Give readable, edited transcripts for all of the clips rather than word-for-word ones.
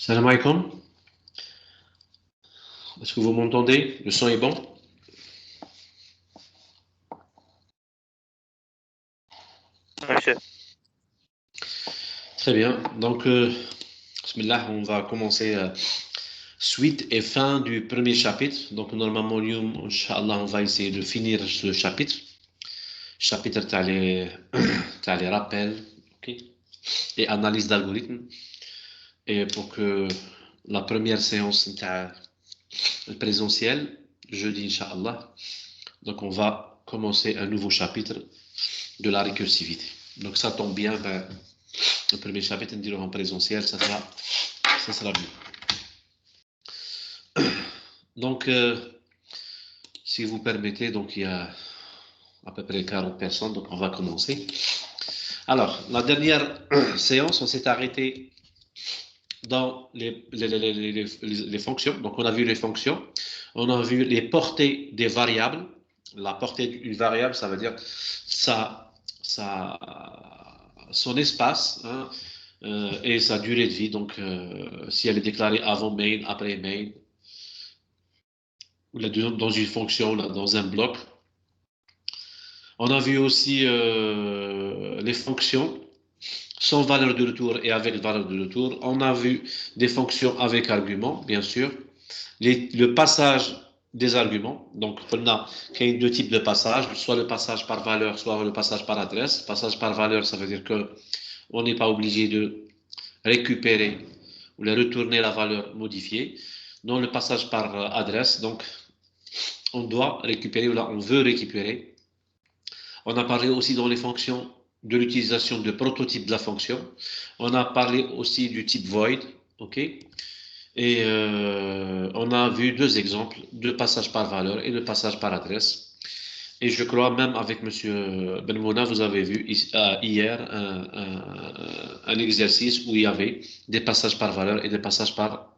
Salam alaikum. Est-ce que vous m'entendez? Le son est bon? Monsieur. Très bien. Donc, bismillah, on va commencer suite et fin du premier chapitre. Donc, normalement, Inch'Allah, on va essayer de finir ce chapitre. Chapitre, t'as les rappels, ok, et analyse d'algorithmes. Et pour que la première séance, t'as le présentiel, jeudi, Inch'Allah. Donc, on va commencer un nouveau chapitre de la récursivité. Donc, ça tombe bien, ben, le premier chapitre, on dirait en présentiel, ça sera mieux. Donc, si vous permettez, donc il y a à peu près 40 personnes, donc on va commencer. Alors, la dernière séance, on s'est arrêté dans les fonctions. Donc, on a vu les fonctions, on a vu les portées des variables. La portée d'une variable, ça veut dire son espace, hein, et sa durée de vie. Donc, si elle est déclarée avant main, après main, ou dans une fonction, dans un bloc. On a vu aussi les fonctions sans valeur de retour et avec valeur de retour. On a vu des fonctions avec arguments, bien sûr. Le passage des arguments. Donc, on a deux types de passages, soit le passage par valeur, soit le passage par adresse. Passage par valeur, ça veut dire que on n'est pas obligé de récupérer ou de retourner la valeur modifiée. Dans le passage par adresse, donc, on doit récupérer ou là, on veut récupérer. On a parlé aussi dans les fonctions de l'utilisation de prototype de la fonction. On a parlé aussi du type void, ok. Et on a vu deux exemples de passage par valeur et de passage par adresse. Et je crois même avec Monsieur Benmouna, vous avez vu hier un exercice où il y avait des passages par valeur et des passages par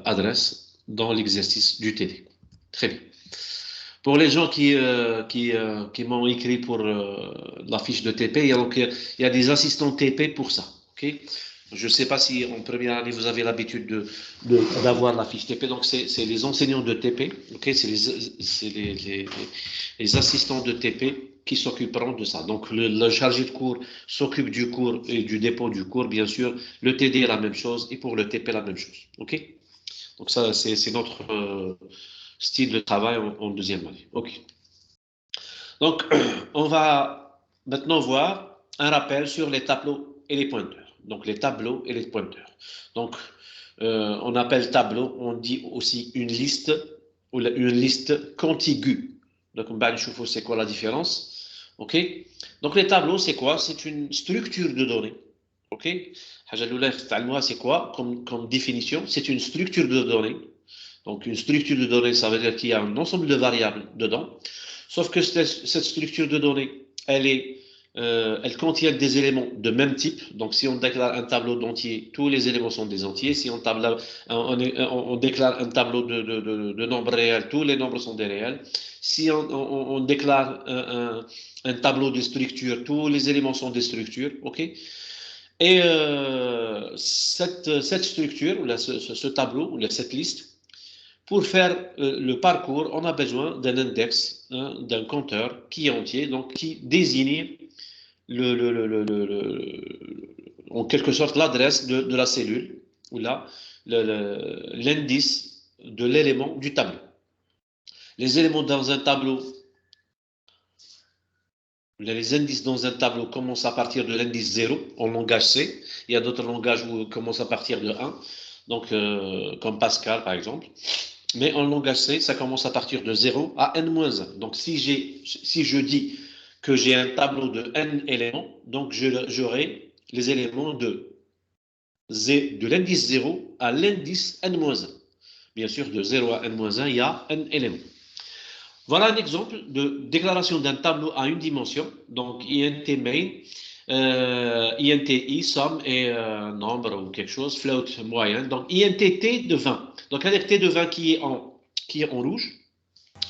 adresse dans l'exercice du TD. Très bien. Pour les gens qui m'ont écrit pour la fiche de TP, il y a des assistants TP pour ça. Okay. Je ne sais pas si en première année vous avez l'habitude d'avoir la fiche TP. Donc, c'est les enseignants de TP. Okay. C'est les assistants de TP qui s'occuperont de ça. Donc, le chargé de cours s'occupe du cours et du dépôt du cours, bien sûr. Le TD est la même chose et pour le TP, la même chose. OK. Donc, ça, c'est notre style de travail en deuxième année. OK. Donc, on va maintenant voir un rappel sur les tableaux et les pointeurs. Donc, les tableaux et les pointeurs. Donc, on appelle tableau, on dit aussi une liste ou une liste contiguë. Donc, on va voir c'est quoi la différence. OK. Donc, les tableaux, c'est quoi? C'est une structure de données. OK. C'est quoi comme définition? C'est une structure de données. Donc, une structure de données, ça veut dire qu'il y a un ensemble de variables dedans. Sauf que cette structure de données, elle contient des éléments de même type. Donc, si on déclare un tableau d'entiers, tous les éléments sont des entiers. Si on déclare un tableau de nombres réels, tous les nombres sont des réels. Si on déclare un tableau de structure, tous les éléments sont des structures. OK? Et cette structure, ou ce tableau, ou cette liste, pour faire le parcours, on a besoin d'un index, hein, d'un compteur qui est entier, donc qui désigne en quelque sorte l'adresse de la cellule ou là l'indice de l'élément du tableau. Les éléments dans un tableau, les indices dans un tableau commencent à partir de l'indice 0 en langage C. Il y a d'autres langages où ils commencent à partir de 1, donc comme Pascal par exemple. Mais en langage C, ça commence à partir de 0 à n-1. Donc, si je dis que j'ai un tableau de n éléments, donc j'aurai les éléments de l'indice 0 à l'indice n-1. Bien sûr, de 0 à n-1, il y a n éléments. Voilà un exemple de déclaration d'un tableau à une dimension. Donc, int main, int i, somme et nombre ou quelque chose, float moyen. Donc, int t de 20. Donc, avec t de 20 qui est en rouge,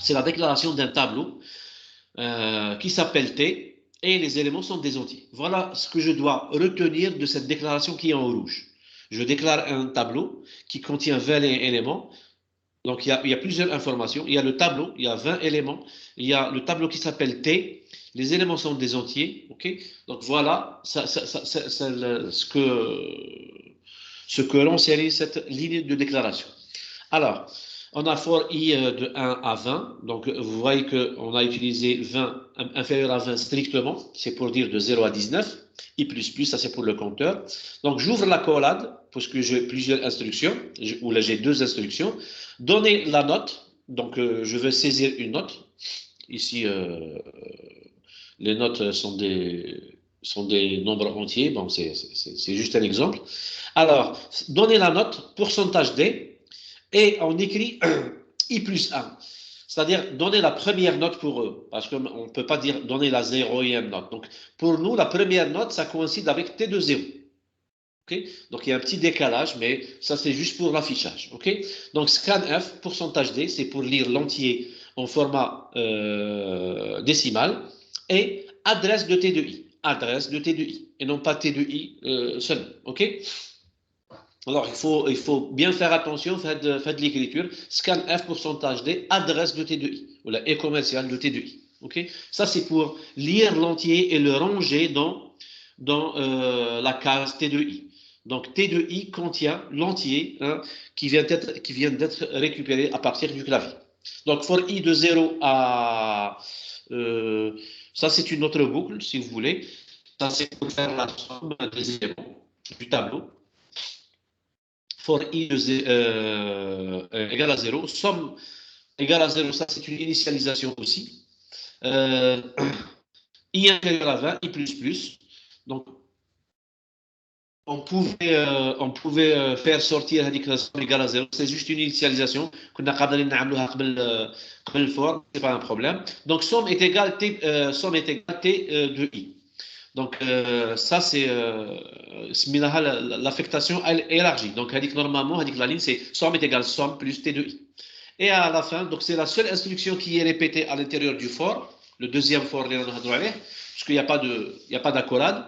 c'est la déclaration d'un tableau qui s'appelle t et les éléments sont des entiers. Voilà ce que je dois retenir de cette déclaration qui est en rouge. Je déclare un tableau qui contient 20 éléments. Donc, il y a plusieurs informations. Il y a le tableau, il y a 20 éléments. Il y a le tableau qui s'appelle T. Les éléments sont des entiers. OK? Donc, voilà ce que renseigne cette ligne de déclaration. Alors, on a for i de 1 à 20. Donc, vous voyez qu'on a utilisé 20 inférieur à 20 strictement. C'est pour dire de 0 à 19. I++, ça c'est pour le compteur. Donc, j'ouvre la collade, puisque j'ai plusieurs instructions, ou là j'ai deux instructions. Donner la note. Donc, je veux saisir une note. Ici, les notes sont des nombres entiers. Bon, c'est juste un exemple. Alors, donner la note, pourcentage D, et on écrit I plus 1. C'est-à-dire donner la première note pour eux, parce qu'on ne peut pas dire donner la 0e note. Donc, pour nous, la première note, ça coïncide avec T de 0. Okay? Donc, il y a un petit décalage, mais ça, c'est juste pour l'affichage. Okay? Donc, scanf, pourcentage D, c'est pour lire l'entier en format décimal, et adresse de T de I. Adresse de T de I, et non pas T de I seulement. OK? Alors, il faut bien faire attention, faites l'écriture. Scanf, pourcentage D, adresse de T de I, ou la E commerciale de T de I. Okay? Ça, c'est pour lire l'entier et le ranger dans la case T de I. Donc, T de I contient l'entier qui vient d'être récupéré à partir du clavier. Donc, for I de 0 à... ça, c'est une autre boucle, si vous voulez. Ça, c'est pour faire la somme des éléments du tableau. For I égale à 0. Somme égale à 0, ça, c'est une initialisation aussi. I inférieur à 20, I++. Donc, on pouvait faire sortir هذيك somme égale à 0. C'est juste une initialisation. كنا قادرين نعملوها قبل الفور, c'est pas un problème. Donc, somme est égale T de I. Donc, ça, c'est l'affectation élargie. Donc, normalement, la ligne, c'est somme est égale somme plus T de I. Et à la fin, donc c'est la seule instruction qui est répétée à l'intérieur du for, le deuxième for, parce qu'il n'y a pas d'accolade.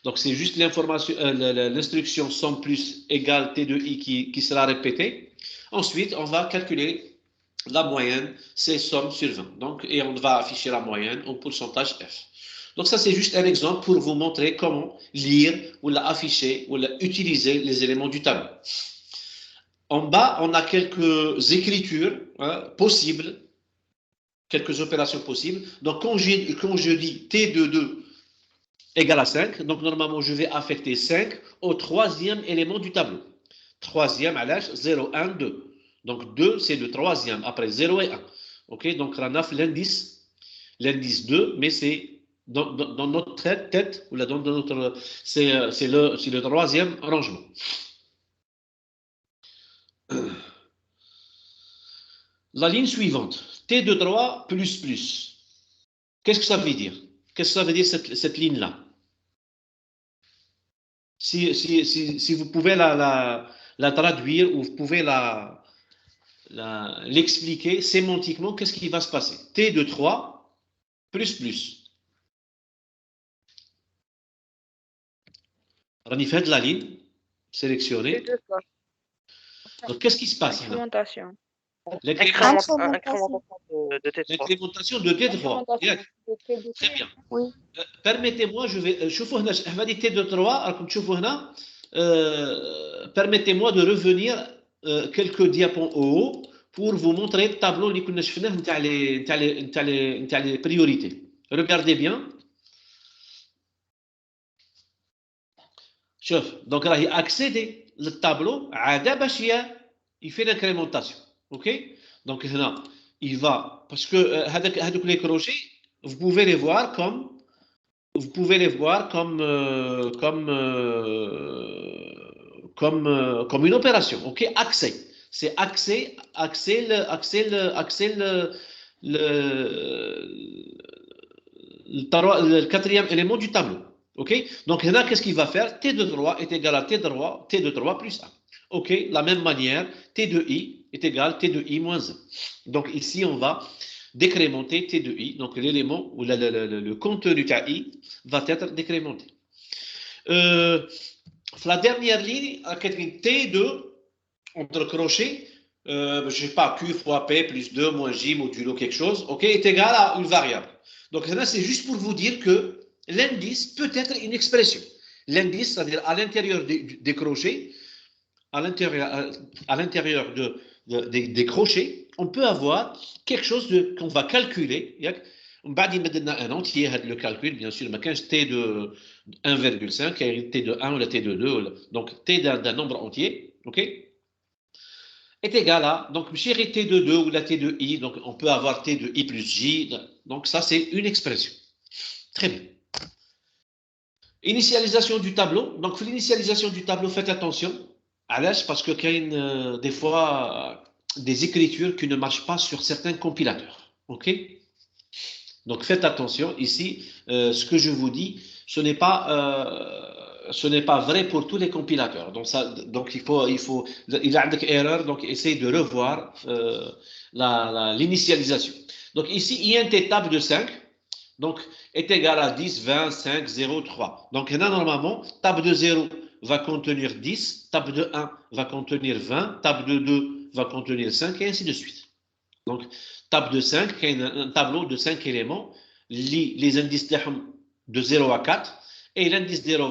Donc, c'est juste l'instruction somme plus égale T de I qui sera répétée. Ensuite, on va calculer la moyenne, c'est somme sur 20. Donc, et on va afficher la moyenne en pourcentage F. Donc, ça, c'est juste un exemple pour vous montrer comment lire ou afficher ou utiliser les éléments du tableau. En bas, on a quelques écritures possibles, quelques opérations possibles. Donc, quand je dis T de 2 égale à 5, donc normalement, je vais affecter 5 au troisième élément du tableau. Troisième, à l'âge 0, 1, 2. Donc, 2, c'est le troisième, après 0 et 1. OK, donc, on a l'indice 2, mais c'est dans notre tête, ou dans notre, c'est le troisième rangement. La ligne suivante, T de 3 plus plus. Qu'est-ce que ça veut dire? Qu'est-ce que ça veut dire cette ligne-là? Si vous pouvez la traduire ou vous pouvez l'expliquer sémantiquement, qu'est-ce qui va se passer? T de 3 plus plus. On y fait de la ligne sélectionnée. Donc, qu'est-ce qui se passe? Incrémentation. Incrémentation. L'incrémentation de T3. Très bien. Oui. Permettez-moi, je vais شوفوا هنا هذه T de 3 راكم تشوفوا هنا permettez-moi de revenir quelques diapos au haut pour vous montrer le tableau اللي كنا شفناه نتاع les priorités. Regardez bien. شوف donc راهي accéder للtableau عاد باش il fait l'incrémentation. OK? Donc هنا il va parce que هذوك les crochets vous pouvez les voir comme une opération. OK? Accès. C'est accès le quatrième élément du tableau. OK? Donc là, qu'est-ce qu'il va faire? T de 3 est égal à T de 3 plus 1. OK? La même manière, T de I est égal à T de I moins 1. Donc ici, on va décrémenter T de I. Donc l'élément ou le contenu de I va être décrémenté. La dernière ligne, T2 entre crochets, je ne sais pas, Q fois P plus 2 moins J modulo quelque chose, ok, est égal à une variable. Donc là, c'est juste pour vous dire que l'indice peut être une expression. L'indice, c'est-à-dire à l'intérieur des crochets, à l'intérieur des crochets, on peut avoir quelque chose qu'on va calculer. On va dire un entier, le calcul, bien sûr, mais quand T de 1,5, T de 1 ou la T de 2, donc T d'un nombre entier, ok, est égal à, donc chérie T de 2 ou la T de I, donc on peut avoir T de I plus J, donc ça c'est une expression. Très bien. Initialisation du tableau, donc l'initialisation du tableau, faites attention, à l'aise parce qu'il y a des fois des écritures qui ne marchent pas sur certains compilateurs, ok. Donc faites attention, ici, ce que je vous dis, ce n'est pas vrai pour tous les compilateurs. Donc il y a une erreur, donc essayez de revoir l'initialisation. Donc ici, int table de 5, donc est égal à 10, 20, 5, 0, 3. Donc là, normalement, table de 0 va contenir 10, table de 1 va contenir 20, table de 2 va contenir 5, et ainsi de suite. Donc, table de 5, un tableau de 5 éléments, les indices de 0 à 4, et l'indice 0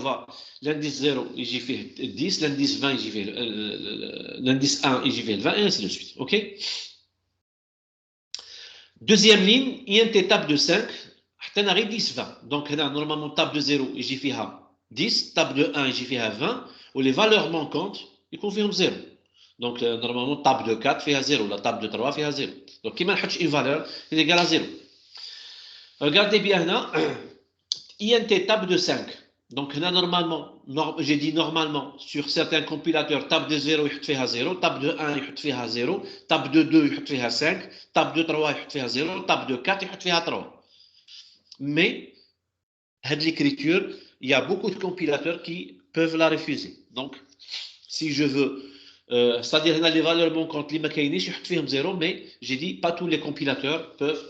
j'y fais 10, l'indice 20, j'y fais l'indice 1, j'y fais 20, et ainsi de suite. OK? Deuxième ligne, il y a une table de 5, on arrive 10, 20. Donc, là, normalement, table de 0, j'y fais 10, table de 1, j'y fais 20, où les valeurs manquantes, ils confirment 0. Donc, normalement, table de 4 fait à 0, la table de 3 fait à 0. Donc, qui m'a une valeur, c'est égal à 0. Regardez bien là, INT table de 5. Donc, là, normalement, j'ai dit normalement, sur certains compilateurs, table de 0, il fait à 0, table de 1, il fait à 0, table de 2, il fait à 5, table de 3, il fait à 0, table de 4, il fait à 3. Mais, l'écriture, il y a beaucoup de compilateurs qui peuvent la refuser. Donc, si je veux, c'est-à-dire les valeurs manquantes, les mécanismes, je fais 0, mais j'ai dit pas tous les compilateurs peuvent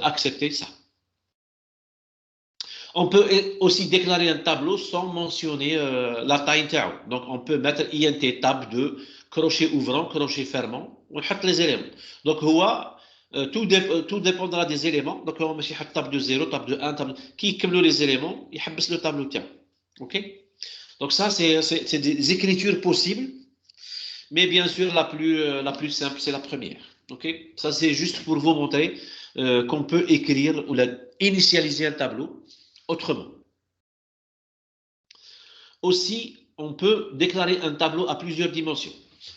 accepter ça. On peut aussi déclarer un tableau sans mentionner la taille interne. Donc, on peut mettre int table de crochet ouvrant, crochet fermant, on met les éléments. Donc, tout dépendra des éléments. Donc, on met table de 0, table de 1, table qui cumule les éléments, il habisse le tableau tient. OK? Donc, ça, c'est des écritures possibles. Mais bien sûr, la plus simple, c'est la première. Okay? Ça, c'est juste pour vous montrer qu'on peut écrire ou initialiser un tableau autrement. Aussi, on peut déclarer un tableau à plusieurs dimensions.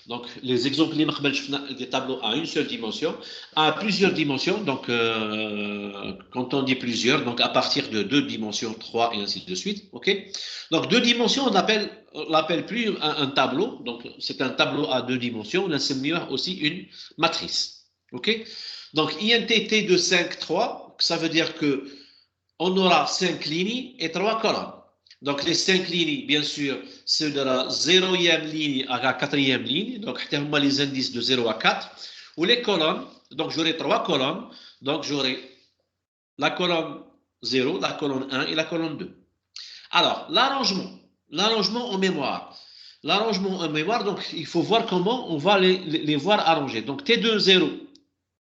Donc, les exemples des tableaux à une seule dimension, à plusieurs dimensions. Donc, quand on dit plusieurs, donc à partir de 2 dimensions, 3 et ainsi de suite. Ok. Donc, 2 dimensions, on l'appelle plus un tableau. Donc, c'est un tableau à 2 dimensions. On c'est mieux aussi une matrice. Ok. Donc, INTT de 5, 3, ça veut dire que on aura 5 lignes et 3 colonnes. Donc, les 5 lignes, bien sûr, c'est de la 0e ligne à la 4e ligne. Donc, on a les indices de 0 à 4. Ou les colonnes, donc j'aurai 3 colonnes. Donc, j'aurai la colonne 0, la colonne 1 et la colonne 2. Alors, l'arrangement en mémoire. L'arrangement en mémoire, donc, il faut voir comment on va les voir arrangés. Donc, T2, 0,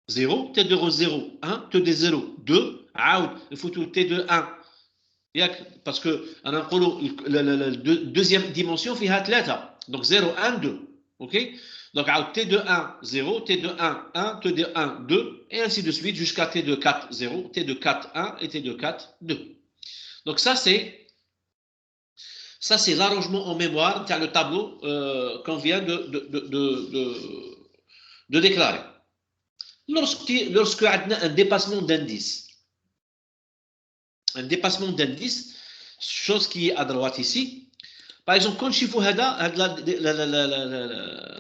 0, T2, 0, 1, T2, 0, 2, il faut tout T2, 1. Parce que la deuxième dimension fait 3. Donc 0, 1, 2. OK? Donc T de 1, 0, T de 1, 1, T de 1, 2, et ainsi de suite jusqu'à T de 4, 0, T de 4, 1 et T de 4, 2. Donc ça, c'est l'arrangement en mémoire, le tableau qu'on vient de déclarer. Lorsque y a un dépassement d'indice, chose qui est à droite ici. Par exemple, quand je fais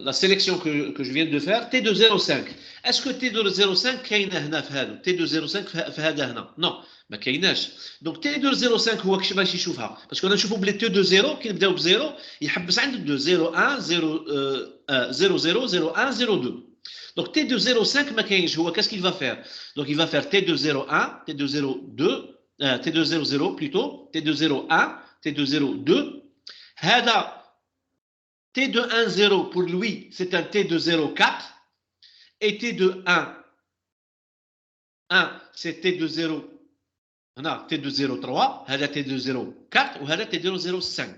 la sélection que je viens de faire, T de 0,5. Est-ce que T de 0,5 T de 0,5 non, ما كايناش. Donc T de 0,5 هو كيفاش باش يشوفها؟ باسكو انا نشوفوا بلي T de 0 كي نبداو ب 0 يحبس عند 2 0 1 0 0 0 0 1 0 2. Donc T de 0,5 ما كاينش هو qu'est-ce qu'il va faire? Donc il va faire T de 0,1, T de 0,2, T de 0,0 plutôt, T de 0,1, T de 0,2. هذا T de 1, 0, pour lui, c'est un T de 0, 4. Et T de 1, 1, c'est T de 0. هنا T de 0, 3. هذا T de 0, 4. وهذا T de 0, 5.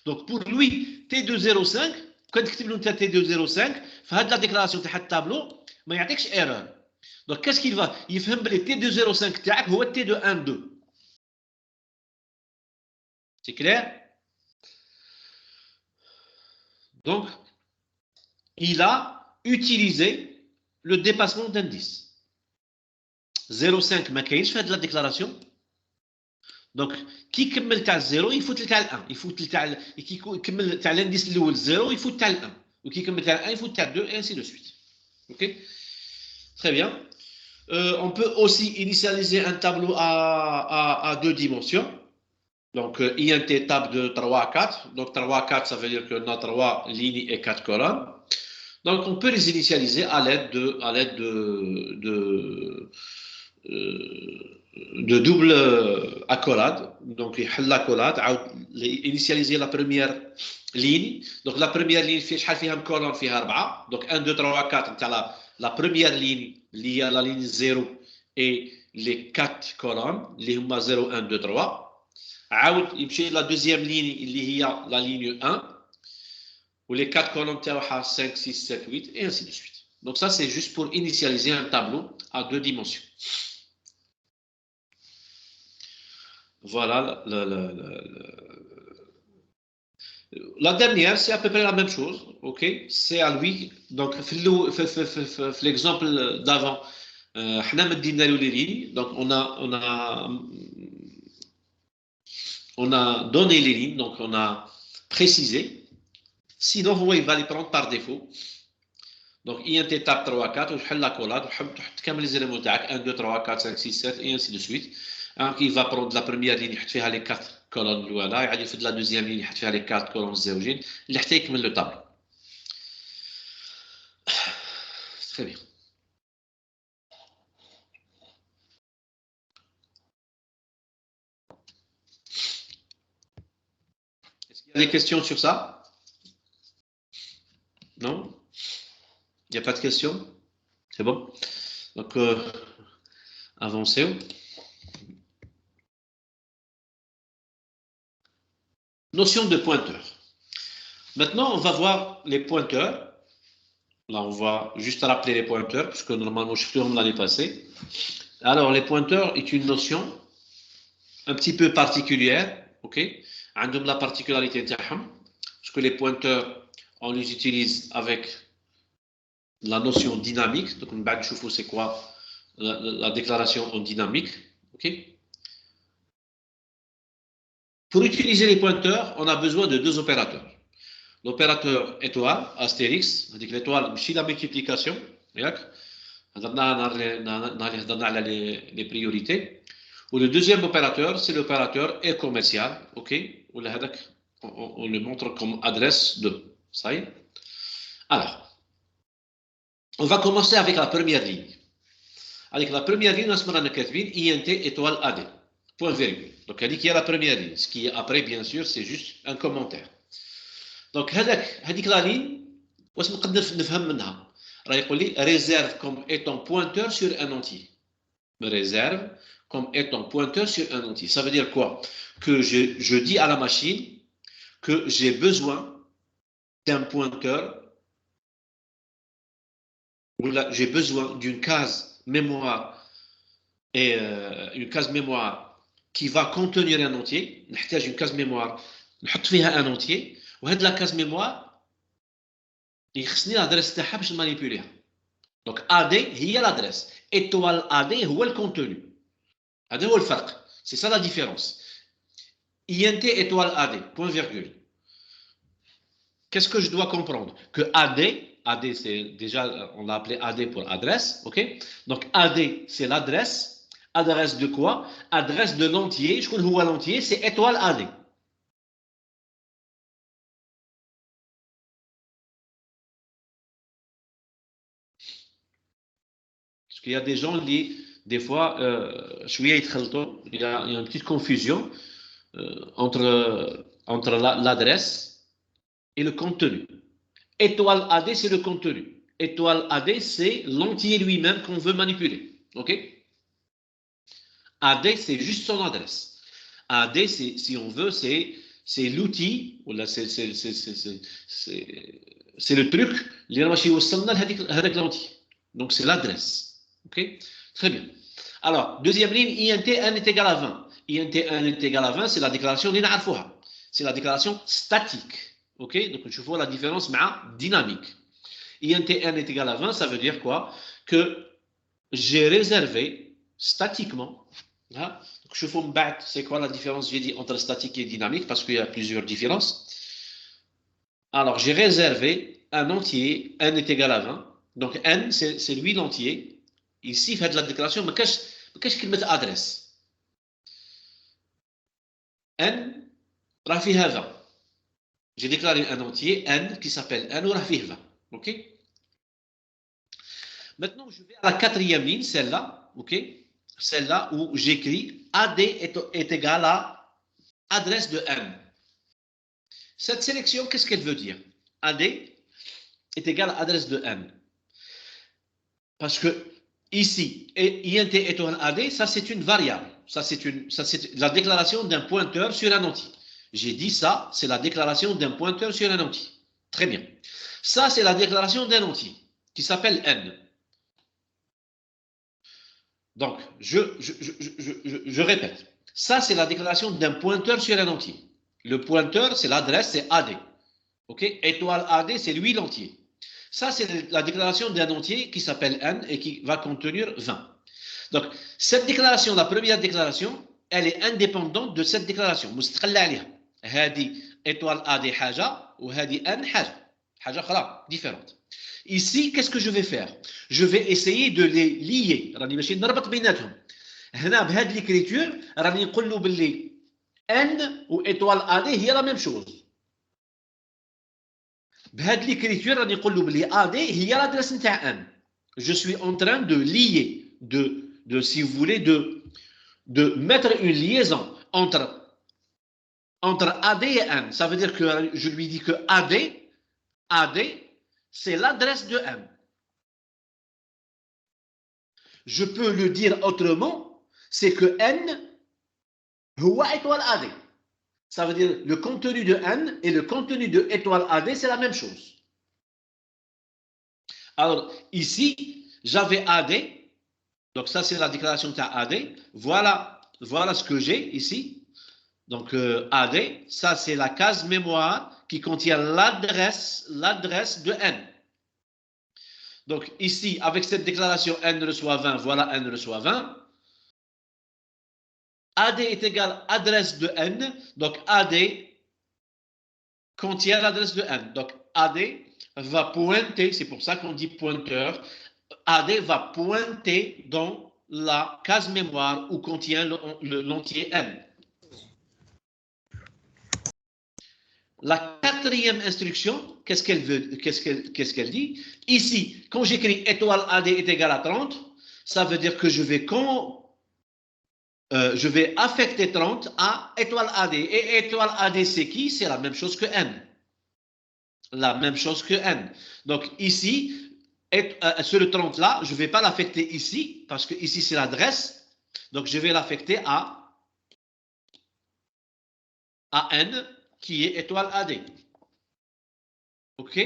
Donc, pour lui, T de 0, 5. quand tu écris T de 0, 5, فهاد la déclaration تاع التابلو ما يعطيكش erreur. Donc, qu'est-ce qu'il va يفهم بلي T de 0, 5 تاعك هو T de 1, 2. C'est clair? Donc, il a utilisé le dépassement d'indice. 0,5 ما كاينش في هذه لا ديكلاراسيون. دونك كي يكمل تاع الزيرو يفوت تاع الان، يفوت تاع كي يكمل تاع الانديس الاول زيرو يفوت تاع الان، وكي يكمل تاع الان يفوت تاع 2 et ainsi de suite. Ok, très bien. On peut aussi initialiser un tableau à deux dimensions. Donc INT table de 3 à 4. Donc 3 à 4, ça veut dire qu'on a 3 lignes et 4 colonnes. Donc on peut les initialiser à l'aide de double accolade. Donc l'accolade, initialiser la première ligne. Donc la première ligne, شحال فيها colonne فيها 4. Donc 1, 2, 3, 4, la première ligne liée à la ligne 0 et les 4 colonnes, اللي هما 0, 1, 2, 3. عاود يمشي la deuxième ligne اللي هي la ligne 1. Ou les 4 colonnes 5, 6, 7, 8, et ainsi de suite. Donc ça, c'est juste pour initialiser un tableau à deux dimensions. Voilà. La dernière, c'est à peu près la même chose. Ok, c'est à lui. Donc, l'exemple d'avant, donc on a donné les lignes, donc on a précisé. Sinon, il va les prendre par défaut. Donc, INT tape 3, 4, وتحل la collade, وتحط كامل les éléments تاعك 1, 2, 3, 4, 5, 6, 7, et ainsi de suite. Donc, il va prendre la première ligne, يحط فيها les 4 colonnes الأولى، يعاد يفد la deuxième ligne، يحط فيها les 4 colonnes الزوجين، اللي حتى يكمل le tableau. Très bien. Est-ce qu'il y a des questions sur ça? Non? Il n'y a pas de questions? C'est bon? Donc, avancez. Notion de pointeur. Maintenant, on va voir les pointeurs. Là, on va juste rappeler les pointeurs, parce que normalement, je suis l'année passée. Alors, les pointeurs est une notion un petit peu particulière. Ok? عندهم la particularité تاعهم, parce que les pointeurs, on les utilise avec la notion dynamique. Donc, on va voir c'est quoi la déclaration en dynamique. Ok? Pour utiliser les pointeurs, on a besoin de deux opérateurs. L'opérateur étoile, astérix, c'est-à-dire l'étoile, c'est la multiplication. On a les priorités. Ou le deuxième opérateur, c'est l'opérateur et commercial. Ok? On le montre comme adresse 2. Ça y est? Alors, on va commencer avec la première ligne. Avec la première ligne, on a INT étoile AD. Point virgule. Donc, elle dit qu'il y a la première ligne. Ce qui est après, bien sûr, c'est juste un commentaire. Donc, هذيك la ligne, واش نقدر نفهم منها؟ راه يقول لي réserve comme étant pointeur sur un entier. Réserve comme étant pointeur sur un entier. Ça veut dire quoi? Que je dis à la machine que j'ai besoin d'un pointeur, ou j'ai besoin d'une case mémoire et une case mémoire qui va contenir un entier. نحتاج une case mémoire نحط فيها un entier. وهاد la case mémoire يخصني l'adresse تاعها باش نمانيبيوليها. Donc AD هي l'adresse, étoile AD هو le contenu. هذا هو الفرق. C'est ça la différence. INT étoile AD, point virgule. Qu'est-ce que je dois comprendre? Que AD c'est déjà, on l'a appelé AD pour adresse, ok? Donc AD c'est l'adresse. Adresse de quoi? Adresse de l'entier. Je connais où l'entier, c'est étoile AD. Parce qu'il y a des gens qui, des fois, il y a une petite confusion. entre l'adresse et le contenu. Étoile AD, c'est le contenu. Étoile AD, c'est l'entier lui-même qu'on veut manipuler. OK? AD, c'est juste son adresse. AD, si on veut, c'est l'outil, ou c'est le truc, l'entier. Donc, c'est l'adresse. OK? Très bien. Alors, deuxième ligne, INT 1 est égal à 20. INT 1 est égal à 20, c'est la déclaration d'Inarfouha. C'est la déclaration statique. OK? Donc, je vois la différence dynamique. INT 1 est égal à 20, ça veut dire quoi? Que j'ai réservé statiquement. Hein? Donc, je vous battre, c'est quoi la différence, j'ai dit, entre statique et dynamique, parce qu'il y a plusieurs différences. Alors, j'ai réservé un entier, n est égal à 20. Donc, n, c'est lui l'entier. Ici, faites la déclaration, mais qu'est-ce qu'il met adresse? n, rafiha 20. J'ai déclaré un entier, n, qui s'appelle n ou rafiha 20. OK? Maintenant, je vais à la quatrième ligne, celle-là, OK? Celle-là où j'écris AD est égal à adresse de n. Cette sélection, qu'est-ce qu'elle veut dire? AD est égal à adresse de n. Parce que ici, int étoile AD, ça c'est une variable. Ça c'est la déclaration d'un pointeur sur un entier. J'ai dit ça, c'est la déclaration d'un pointeur sur un entier. Très bien. Ça, c'est la déclaration d'un entier qui s'appelle n. Donc, je répète. Ça, c'est la déclaration d'un pointeur sur un entier. Le pointeur, c'est l'adresse, c'est AD. OK? Étoile AD, c'est lui l'entier. Ça, c'est la déclaration d'un entier qui s'appelle n et qui va contenir 20. Donc, cette déclaration, la première déclaration, elle est indépendante de cette déclaration. مستقلة عليها. هذه étoile AD حاجة وهذه n حاجة. حاجة أخرى différente. Ici, qu'est-ce que je vais faire? Je vais essayer de les lier. راني ماشي نربط بيناتهم. هنا بهذه l'écriture راني نقول له باللي n و étoile AD هي la même chose. بهذه l'écriture راني نقول له باللي AD هي l'adresse نتاع n. Je suis en train de lier, si vous voulez, de mettre une liaison entre AD et n. Ça veut dire que je lui dis que AD, c'est l'adresse de n. Je peux le dire autrement, c'est que n هو étoile AD. Ça veut dire le contenu de n et le contenu de étoile AD, c'est la même chose. Alors, ici, j'avais AD. Donc, ça, c'est la déclaration de AD. Voilà ce que j'ai ici. Donc, AD, ça, c'est la case mémoire qui contient l'adresse de n. Donc, ici, avec cette déclaration n reçoit 20, voilà n reçoit 20. AD est égal à adresse de n. Donc, AD contient l'adresse de n. Donc, AD va pointer, c'est pour ça qu'on dit pointeur, AD va pointer dans la case mémoire où contient l'entier n. La quatrième instruction, qu'est-ce qu'elle dit? Ici, quand j'écris étoile AD est égal à 30, ça veut dire que je vais affecter 30 à étoile AD. Et étoile AD, c'est qui? C'est la même chose que n. La même chose que n. Donc ici, sur le 30 là, je ne vais pas l'affecter ici, parce que ici c'est l'adresse. Donc je vais l'affecter à n, qui est étoile AD. OK?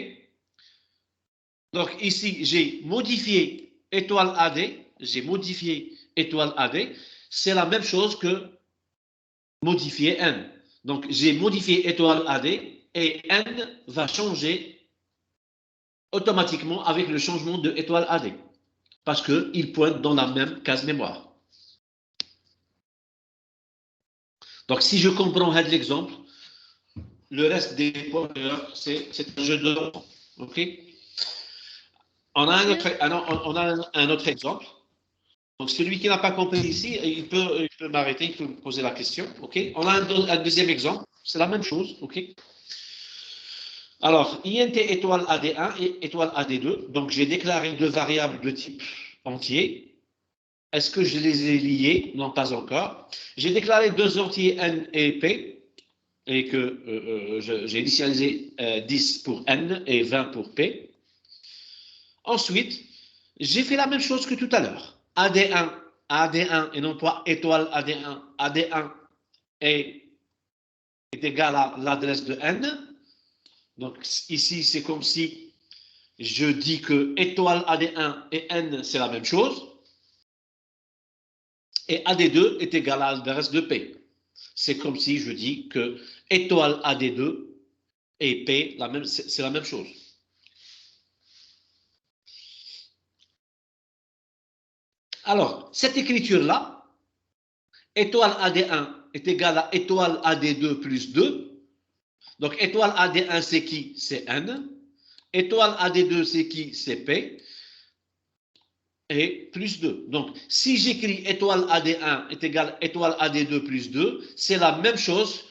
Donc ici, j'ai modifié étoile AD. C'est la même chose que modifier n. Donc j'ai modifié étoile AD et n va changer automatiquement avec le changement de étoile AD. Parce qu'il pointe dans la même case mémoire. Donc si je comprends l'exemple, le reste des pointeurs, c'est un jeu de rond. OK? On a un autre exemple. Donc, celui qui n'a pas compris ici, il peut m'arrêter, il peut me poser la question. OK? On a un deuxième exemple. C'est la même chose. OK? Alors, int étoile AD1 et étoile AD2. Donc, j'ai déclaré deux variables de type entier. Est-ce que je les ai liés? Non, pas encore. J'ai déclaré deux entiers n et p et que j'ai initialisé 10 pour n et 20 pour p. Ensuite, j'ai fait la même chose que tout à l'heure. AD1 et non pas étoile AD1. AD1 est égal à l'adresse de n. Donc ici, c'est comme si je dis que étoile AD1 et n, c'est la même chose. Et AD2 est égal à l'adresse de P. C'est comme si je dis que étoile AD2 et P, c'est la même chose. Alors, cette écriture-là, étoile AD1 est égal à étoile AD2 plus 2. Donc, étoile AD1, c'est qui? C'est N. Étoile AD2, c'est qui? C'est P. Et plus 2. Donc, si j'écris étoile AD1 est égal à étoile AD2 plus 2, c'est la même chose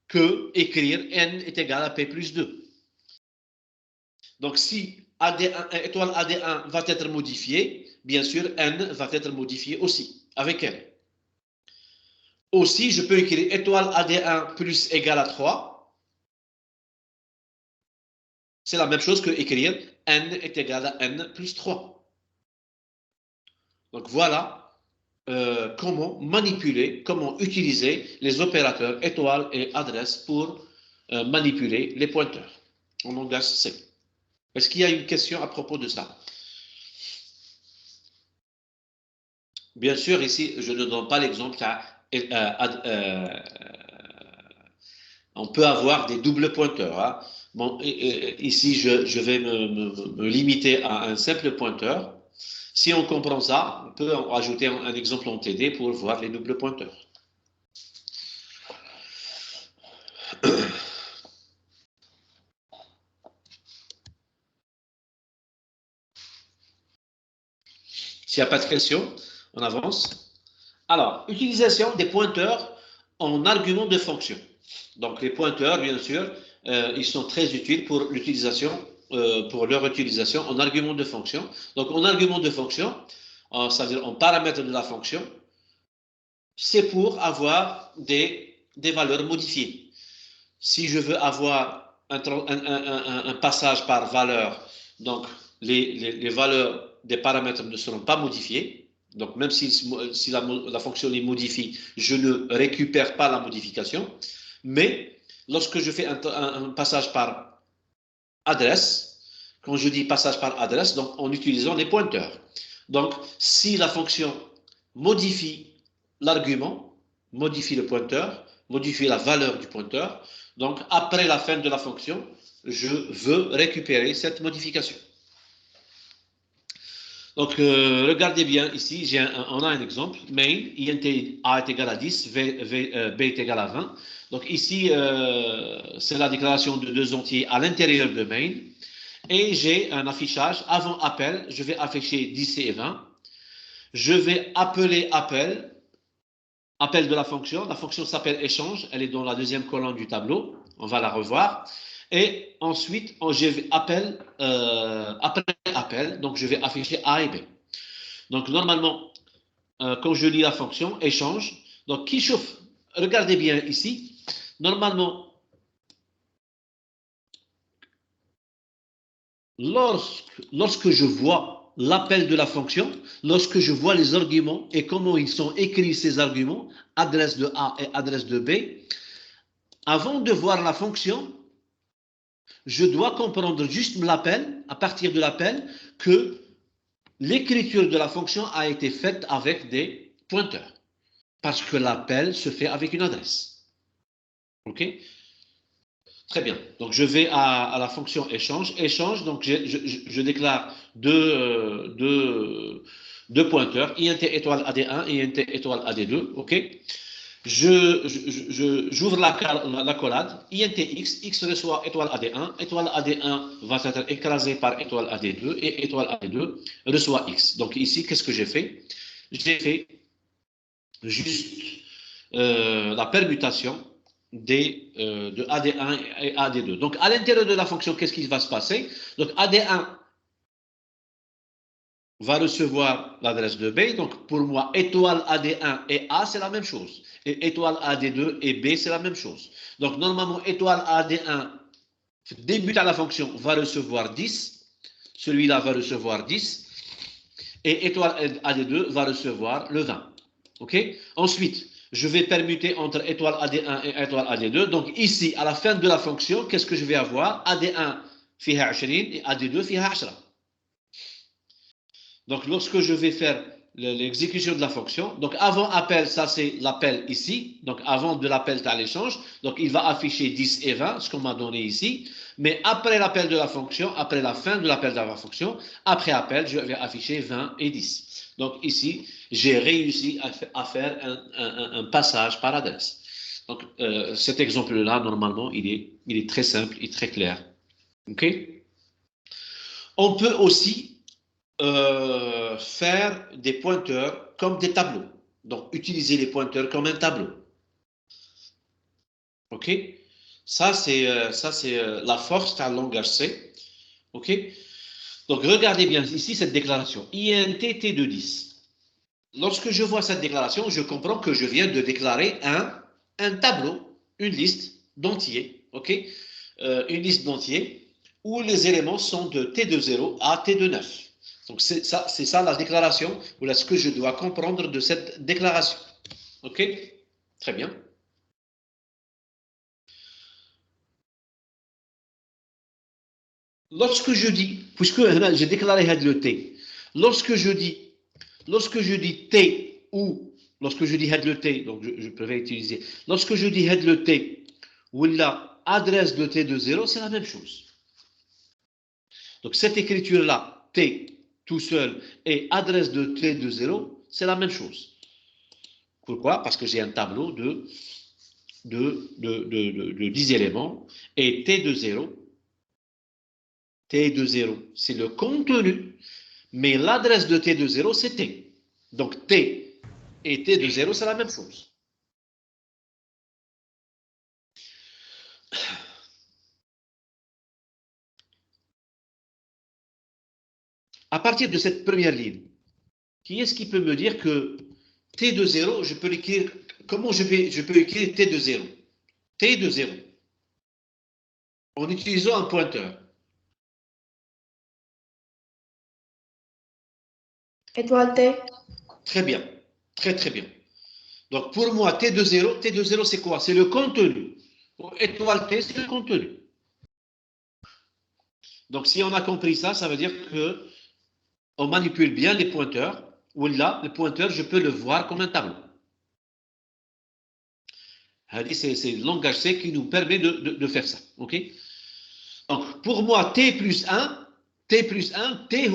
que écrire N est égal à P plus 2. Donc, si AD1, étoile AD1 va être modifié, bien sûr, N va être modifié aussi, avec N. Aussi, je peux écrire étoile AD1 plus égal à 3. C'est la même chose que écrire N est égal à N plus 3. Donc, voilà comment manipuler, comment utiliser les opérateurs étoile et adresse pour manipuler les pointeurs en langage C. Est-ce qu'il y a une question à propos de ça? Bien sûr, ici, je ne donne pas l'exemple car on peut avoir des doubles pointeurs. Hein. Bon, ici, je vais me limiter à un simple pointeur. Si on comprend ça, on peut en ajouter un exemple en TD pour voir les doubles pointeurs. S'il n'y a pas de questions, on avance. Alors, utilisation des pointeurs en argument de fonction. Donc, les pointeurs, bien sûr, ils sont très utiles pour l'utilisation, pour leur utilisation en argument de fonction. Donc, en argument de fonction, c'est-à-dire en paramètre de la fonction, c'est pour avoir des valeurs modifiées. Si je veux avoir un passage par valeur, donc les valeurs des paramètres ne seront pas modifiées. Donc, même si la fonction les modifie, je ne récupère pas la modification. Mais lorsque je fais un passage par adresse, quand je dis passage par adresse, donc en utilisant les pointeurs. Donc, si la fonction modifie l'argument, modifie le pointeur, modifie la valeur du pointeur, donc après la fin de la fonction, je veux récupérer cette modification. Donc, regardez bien ici, on a un exemple. Main, int a est égal à 10, b est égal à 20. Donc ici, c'est la déclaration de deux entiers à l'intérieur de main. Et j'ai un affichage. Avant appel, je vais afficher 10 et 20. Je vais appeler appel de la fonction. La fonction s'appelle échange. Elle est dans la deuxième colonne du tableau. On va la revoir. Et ensuite, je vais après appel, donc je vais afficher A et B. Donc normalement, quand je lis la fonction échange, donc qui chauffe, regardez bien ici, normalement, lorsque je vois l'appel de la fonction, lorsque je vois les arguments et comment ils sont écrits ces arguments, adresse de A et adresse de B, avant de voir la fonction, je dois comprendre juste l'appel, à partir de l'appel, que l'écriture de la fonction a été faite avec des pointeurs. Parce que l'appel se fait avec une adresse. OK? Très bien. Donc, je vais à la fonction échange. Échange, donc je déclare deux pointeurs, int étoile AD1 et int étoile AD2. OK? J'ouvre la collade, int x reçoit étoile AD1 va être écrasé par étoile AD2 et étoile AD2 reçoit x. Donc ici, qu'est-ce que j'ai fait? J'ai fait juste la permutation de AD1 et AD2. Donc à l'intérieur de la fonction, qu'est-ce qui va se passer? Donc AD1 va recevoir l'adresse de B. Donc, pour moi, étoile AD1 et A, c'est la même chose. Et étoile AD2 et B, c'est la même chose. Donc, normalement, étoile AD1, début à la fonction, va recevoir 10. Celui-là va recevoir 10. Et étoile AD2 va recevoir le 20. OK? Ensuite, je vais permuter entre étoile AD1 et étoile AD2. Donc, ici, à la fin de la fonction, qu'est-ce que je vais avoir? AD1 فيها 20 et AD2 فيها 10. Donc, lorsque je vais faire l'exécution de la fonction, donc avant appel, ça c'est l'appel ici, donc avant de l'appel à l'échange, donc il va afficher 10 et 20, ce qu'on m'a donné ici, mais après l'appel de la fonction, après la fin de l'appel de la fonction, après appel, je vais afficher 20 et 10. Donc ici, j'ai réussi à faire un passage par adresse. Donc cet exemple-là, normalement, il est très simple et très clair. OK? On peut aussi faire des pointeurs comme des tableaux. Donc, utiliser les pointeurs comme un tableau. OK? Ça, c'est la force d'un langage C. OK? Donc, regardez bien ici cette déclaration. INT T de 10. Lorsque je vois cette déclaration, je comprends que je viens de déclarer un tableau, une liste d'entiers. OK? Une liste d'entiers où les éléments sont de T de 0 à T de 9. Donc, c'est ça la déclaration, ou ce que je dois comprendre de cette déclaration. OK? Très bien. Lorsque je dis, puisque j'ai déclaré le T, lorsque je dis T ou lorsque je dis head le T, donc je préfère utiliser, lorsque je dis head le T ou la adresse de T de 0, c'est la même chose. Donc cette écriture-là, T tout seul et adresse de T de 0, c'est la même chose. Pourquoi? Parce que j'ai un tableau de 10 éléments et T de 0, c'est le contenu, mais l'adresse de T de 0, c'est T. Donc T et T de 0, c'est la même chose. À partir de cette première ligne, qui est-ce qui peut me dire que T de 0, je peux l'écrire, comment je peux écrire T de 0? T de 0, en utilisant un pointeur. Étoile T. Très bien, très très bien. Donc pour moi, T de 0, c'est quoi? C'est le contenu. Étoile T, c'est le contenu. Donc si on a compris ça, ça veut dire que on manipule bien les pointeurs, ou là, le pointeur, je peux le voir comme un tableau. C'est le langage C qui nous permet de faire ça. OK? Donc, pour moi, T plus 1, T est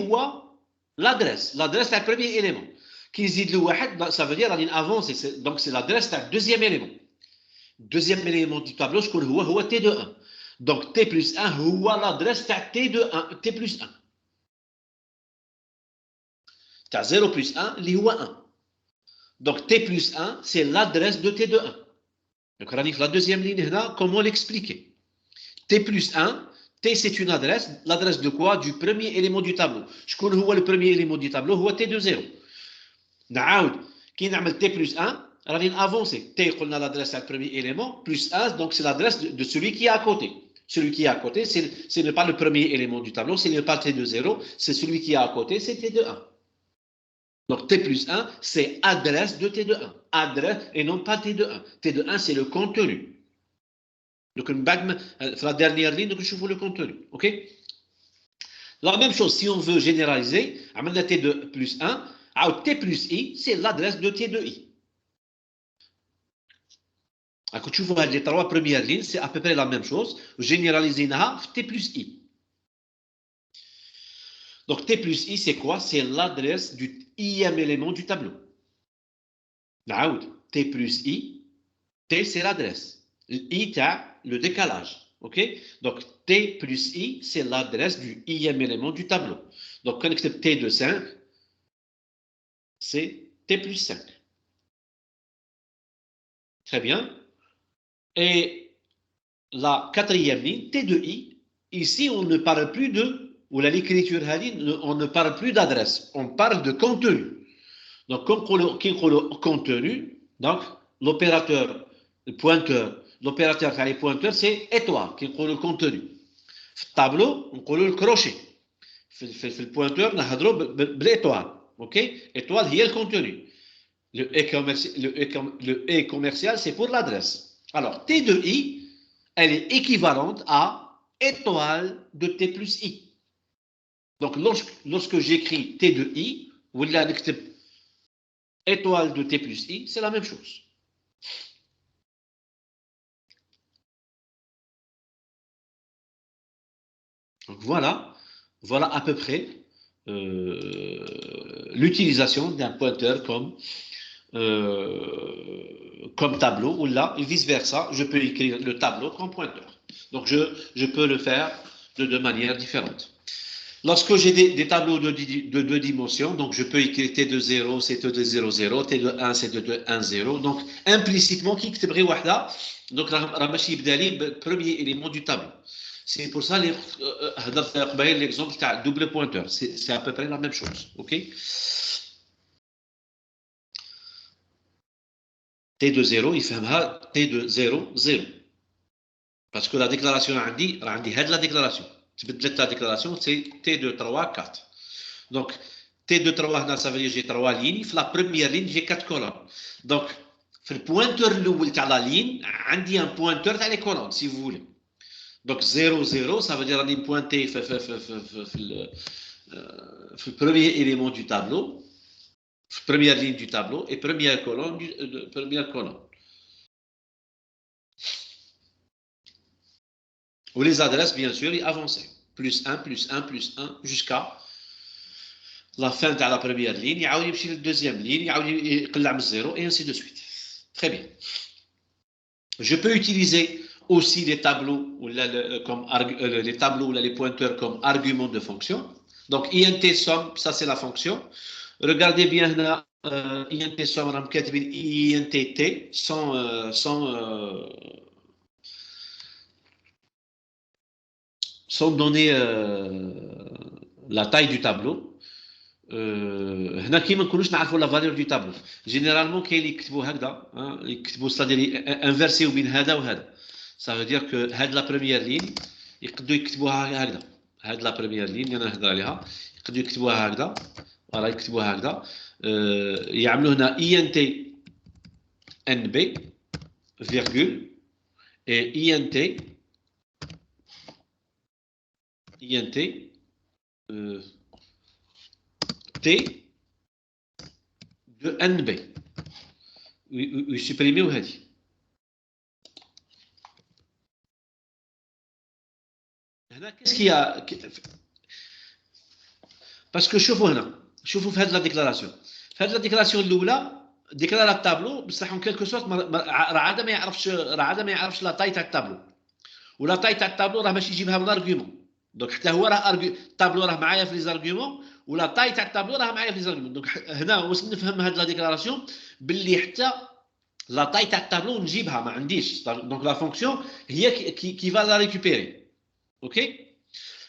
l'adresse. L'adresse, c'est le premier élément. Qui dit le wahed, ça veut dire avant, donc c'est l'adresse, c'est le deuxième élément. Deuxième élément du tableau, c'est T de 1. Donc, T plus 1, l'adresse, c'est T de 1, T plus 1. Tu as 0 plus 1, li 1. Donc, T plus 1, c'est l'adresse de T de 1. Donc, la deuxième ligne, comment l'expliquer? T plus 1, T c'est une adresse. L'adresse de quoi? Du premier élément du tableau. Je connais le premier élément du tableau, T de 0. نعاود كي نعمل T plus 1, راني avancer. T, on a l'adresse à le premier élément, plus 1, donc c'est l'adresse de celui qui est à côté. Celui qui est à côté, ce n'est pas le premier élément du tableau, ce n'est pas T de 0, c'est celui qui est à côté, c'est T de 1. Donc T plus 1, c'est adresse de T de 1. Adresse et non pas T de 1. T de 1, c'est le contenu. Donc, la dernière ligne, donc je vous le contenu. OK? La même chose, si on veut généraliser, T de plus 1, T plus I, c'est l'adresse de T de I. Quand tu vois les trois premières lignes, c'est à peu près la même chose. Généraliser T plus I. Donc T plus I, c'est quoi? C'est l'adresse du ième élément du tableau. T plus I, T c'est l'adresse. I, le décalage. OK? Donc T plus I, c'est l'adresse du ième élément du tableau. Donc quand c'est T de 5, c'est T plus 5. Très bien. Et la quatrième ligne, T de I, ici on ne parle plus de ou l'écriture, on ne parle plus d'adresse, on parle de contenu. Donc, comme le contenu, donc l'opérateur, le pointeur, l'opérateur qui a les pointeurs, c'est étoile, qui est le contenu. في الطابلو نقولوا الكروشي في البوينتور نهضروا بالايطوال اوكي étoile هي الكونتوني le E commercial c'est pour l'adresse alors T de I elle est équivalente à étoile de T plus I donc lorsque j'écris T de I ولا نكتب étoile de T plus I c'est la même chose. Donc voilà à peu près l'utilisation d'un pointeur comme tableau, ou là, et vice-versa, je peux écrire le tableau comme pointeur. Donc je peux le faire de deux manières différentes. Lorsque j'ai des tableaux de deux dimensions, donc je peux écrire T de 0, c'est T de 0, 0, T de 1, c'est T de 1, 0. Donc implicitement, qui كتبغي واحدة, donc راه ماشي يبدا لي premier élément du tableau. C'est pour ça que l'exemple de double pointeur. C'est à peu près la même chose. OK? T de 0, il fait T de 0, 0. Parce que la déclaration, la déclaration. La déclaration, c'est T de 3, 4. Donc, T de 3, ça veut dire j'ai 3 lignes. La première ligne, j'ai 4 colonnes. Donc, le pointeur de la ligne, j'ai un pointeur dans les colonnes, si vous voulez. Donc 0, 0, ça veut dire qu'on est pointé le premier élément du tableau, première ligne du tableau et première colonne. Ou les adresses, bien sûr, y avancer. Plus 1, plus 1, plus 1, jusqu'à la fin de la première ligne. Il y a la deuxième ligne, il y a 0, et ainsi de suite. Très bien. Je peux utiliser aussi les tableaux ou les tableaux ou les pointeurs comme argument de fonction. Donc int somme, ça c'est la fonction. Regardez bien là, int somme, on a int t sans donner la taille du tableau. هنا كي ما نكونوش نعرفوا لا فالور دو تابلو جينيرالمون كاين اللي يكتبوا هكذا يكتبوا صدير انفيرسيو بين هذا وهذا ça veut dire que هاد لا بريمير لين يقدروا يكتبوها هكذا هاد لا بريمير لين انا نهضر عليها يقدروا يكتبوها هكذا فوالا يكتبوها هكذا يعملوا هنا اي ان تي ان بي فيرغول اي ان تي T de NB. ويسبريميو هذه. هنا كيسكيا باسكو شوفوا هنا شوفوا في هذه لا ديكلاراسيون في هذه لا ديكلاراسيون الاولى ديكلارا التابلو بصح اون كيلكو سورت راه عاد ما يعرفش لا تاي تاع التابلو ولا تاي تاع التابلو راه ماشي يجيبها من ارغيومون دونك حتى هو راه التابلو راه معايا في لي زارغيومون ولا تاي تاع التابلو راه معايا في لي زارغيومون دونك هنا واش نفهم هاد لا ديكلاراسيون باللي حتى لا تاي تاع التابلو نجيبها ما عنديش دونك لا فونكسيون هي كي فا لا ريكوبيري اوكي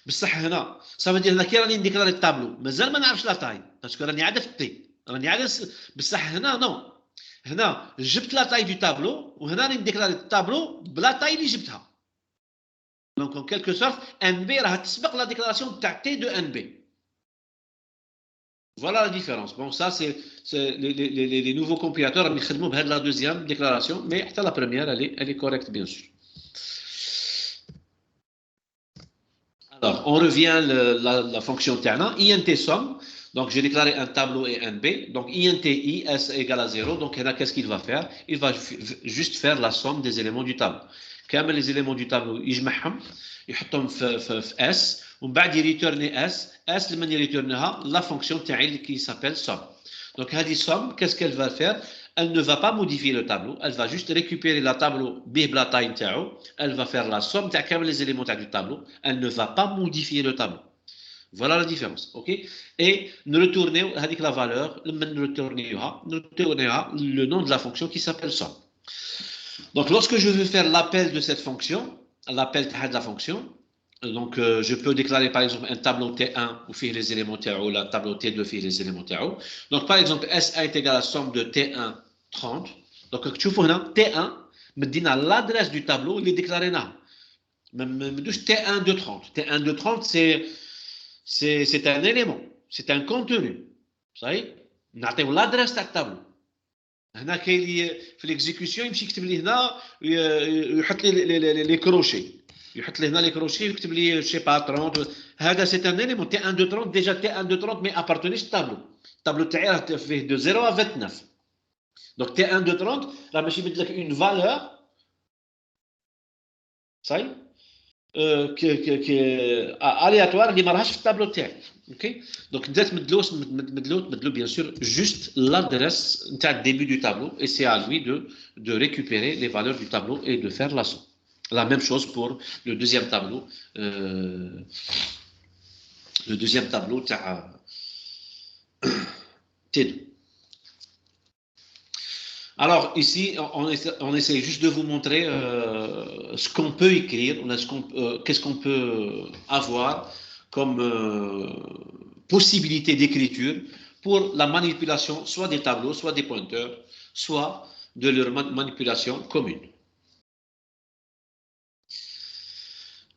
بصح هنا صافي دير هنا كي راني نديكلاري التابلو مازال ما نعرفش لا تاي باسكو راني عاد في التي راني عاد بصح هنا نو هنا جبت لا تاي دو تابلو وهنا راني نديكلاري التابلو بلا تاي اللي جبتها دونك en quelque sorte NB راح تسبق la déclaration تاع T de NB. Voilà la différence. Bon, ça c'est les nouveaux compilateurs اللي يخدموا بهاد la deuxième déclaration, mais حتى la première elle est correcte bien sûr. Alors, on revient la fonction تاعنا int somme. Donc j'ai déclaré un tableau et un B. Donc int i s égale à 0. Donc là qu'est-ce qu'il va faire? Il va juste faire la somme des éléments du tableau. كامل les éléments du tableau يجمعهم يحطهم في S ومن بعد يريتورني S لمن يريتورنيها la fonction تاعي qui s'appelle somme. Donc هذه somme qu'est-ce qu'elle va faire? Elle ne va pas modifier le tableau, elle va juste récupérer le tableau به بلا تاي نتاعو, elle va faire la somme تاع كامل les éléments du tableau, elle ne va pas modifier le tableau. Voilà la différence, ok? Et nous retournons avec la valeur, nous retournons le nom de la fonction qui s'appelle somme. Donc, lorsque je veux faire l'appel de cette fonction, l'appel de la fonction, Donc, je peux déclarer par exemple un tableau T1 où fait les éléments TAO, la tableau T2 fait les éléments TAO. Donc, par exemple, SA est égal à la somme de T1 30. Donc, tu vois, T1 me dit l'adresse du tableau, il est déclaré là. T1 de 30. T1 de 30, c'est un élément, c'est un contenu. Vous savez, on l'adresse du tableau. هنا كاين لي في ليكزيكسيون يمشي يكتب لي هنا ويحط لي لي كروشي يحط لي هنا لي كروشي ويكتب لي شي با 30 هذا سي ان اليمون تي 1 دو 30 ديجا تي 1 دو 30 مي ابارتونيش الطابلو تاعي راه فيه دو 0 ا 29 دونك تي 1 دو 30 راه ماشي يبدل لك اون فالور صاي كي الياتوار اللي ما راهاش في الطابلو تاعي اوكي دونك بدات مدلو bien sûr juste l'adresse نتاع الديبي du tableau et c'est à lui de récupérer les valeurs du tableau et de faire la somme. La même chose pour le deuxième tableau تاع T2. Alors ici, on essaie juste de vous montrer ce qu'on peut écrire, qu'est-ce qu'on peut avoir comme possibilité d'écriture pour la manipulation soit des tableaux, soit des pointeurs, soit de leur manipulation commune.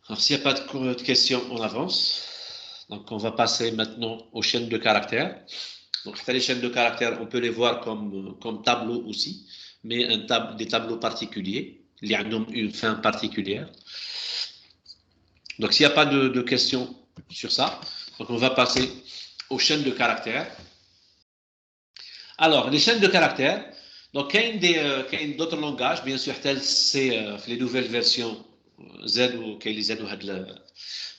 Alors s'il n'y a pas de questions, on avance. Donc on va passer maintenant aux chaînes de caractères. Donc, les chaînes de caractères, on peut les voir comme tableaux aussi, mais des tableaux particuliers. Il y a une fin particulière. Donc, s'il n'y a pas de questions sur ça, donc on va passer aux chaînes de caractères. Alors, les chaînes de caractères, donc, il y a d'autres langages, bien sûr, tels c'est les nouvelles versions Z ou les Z ou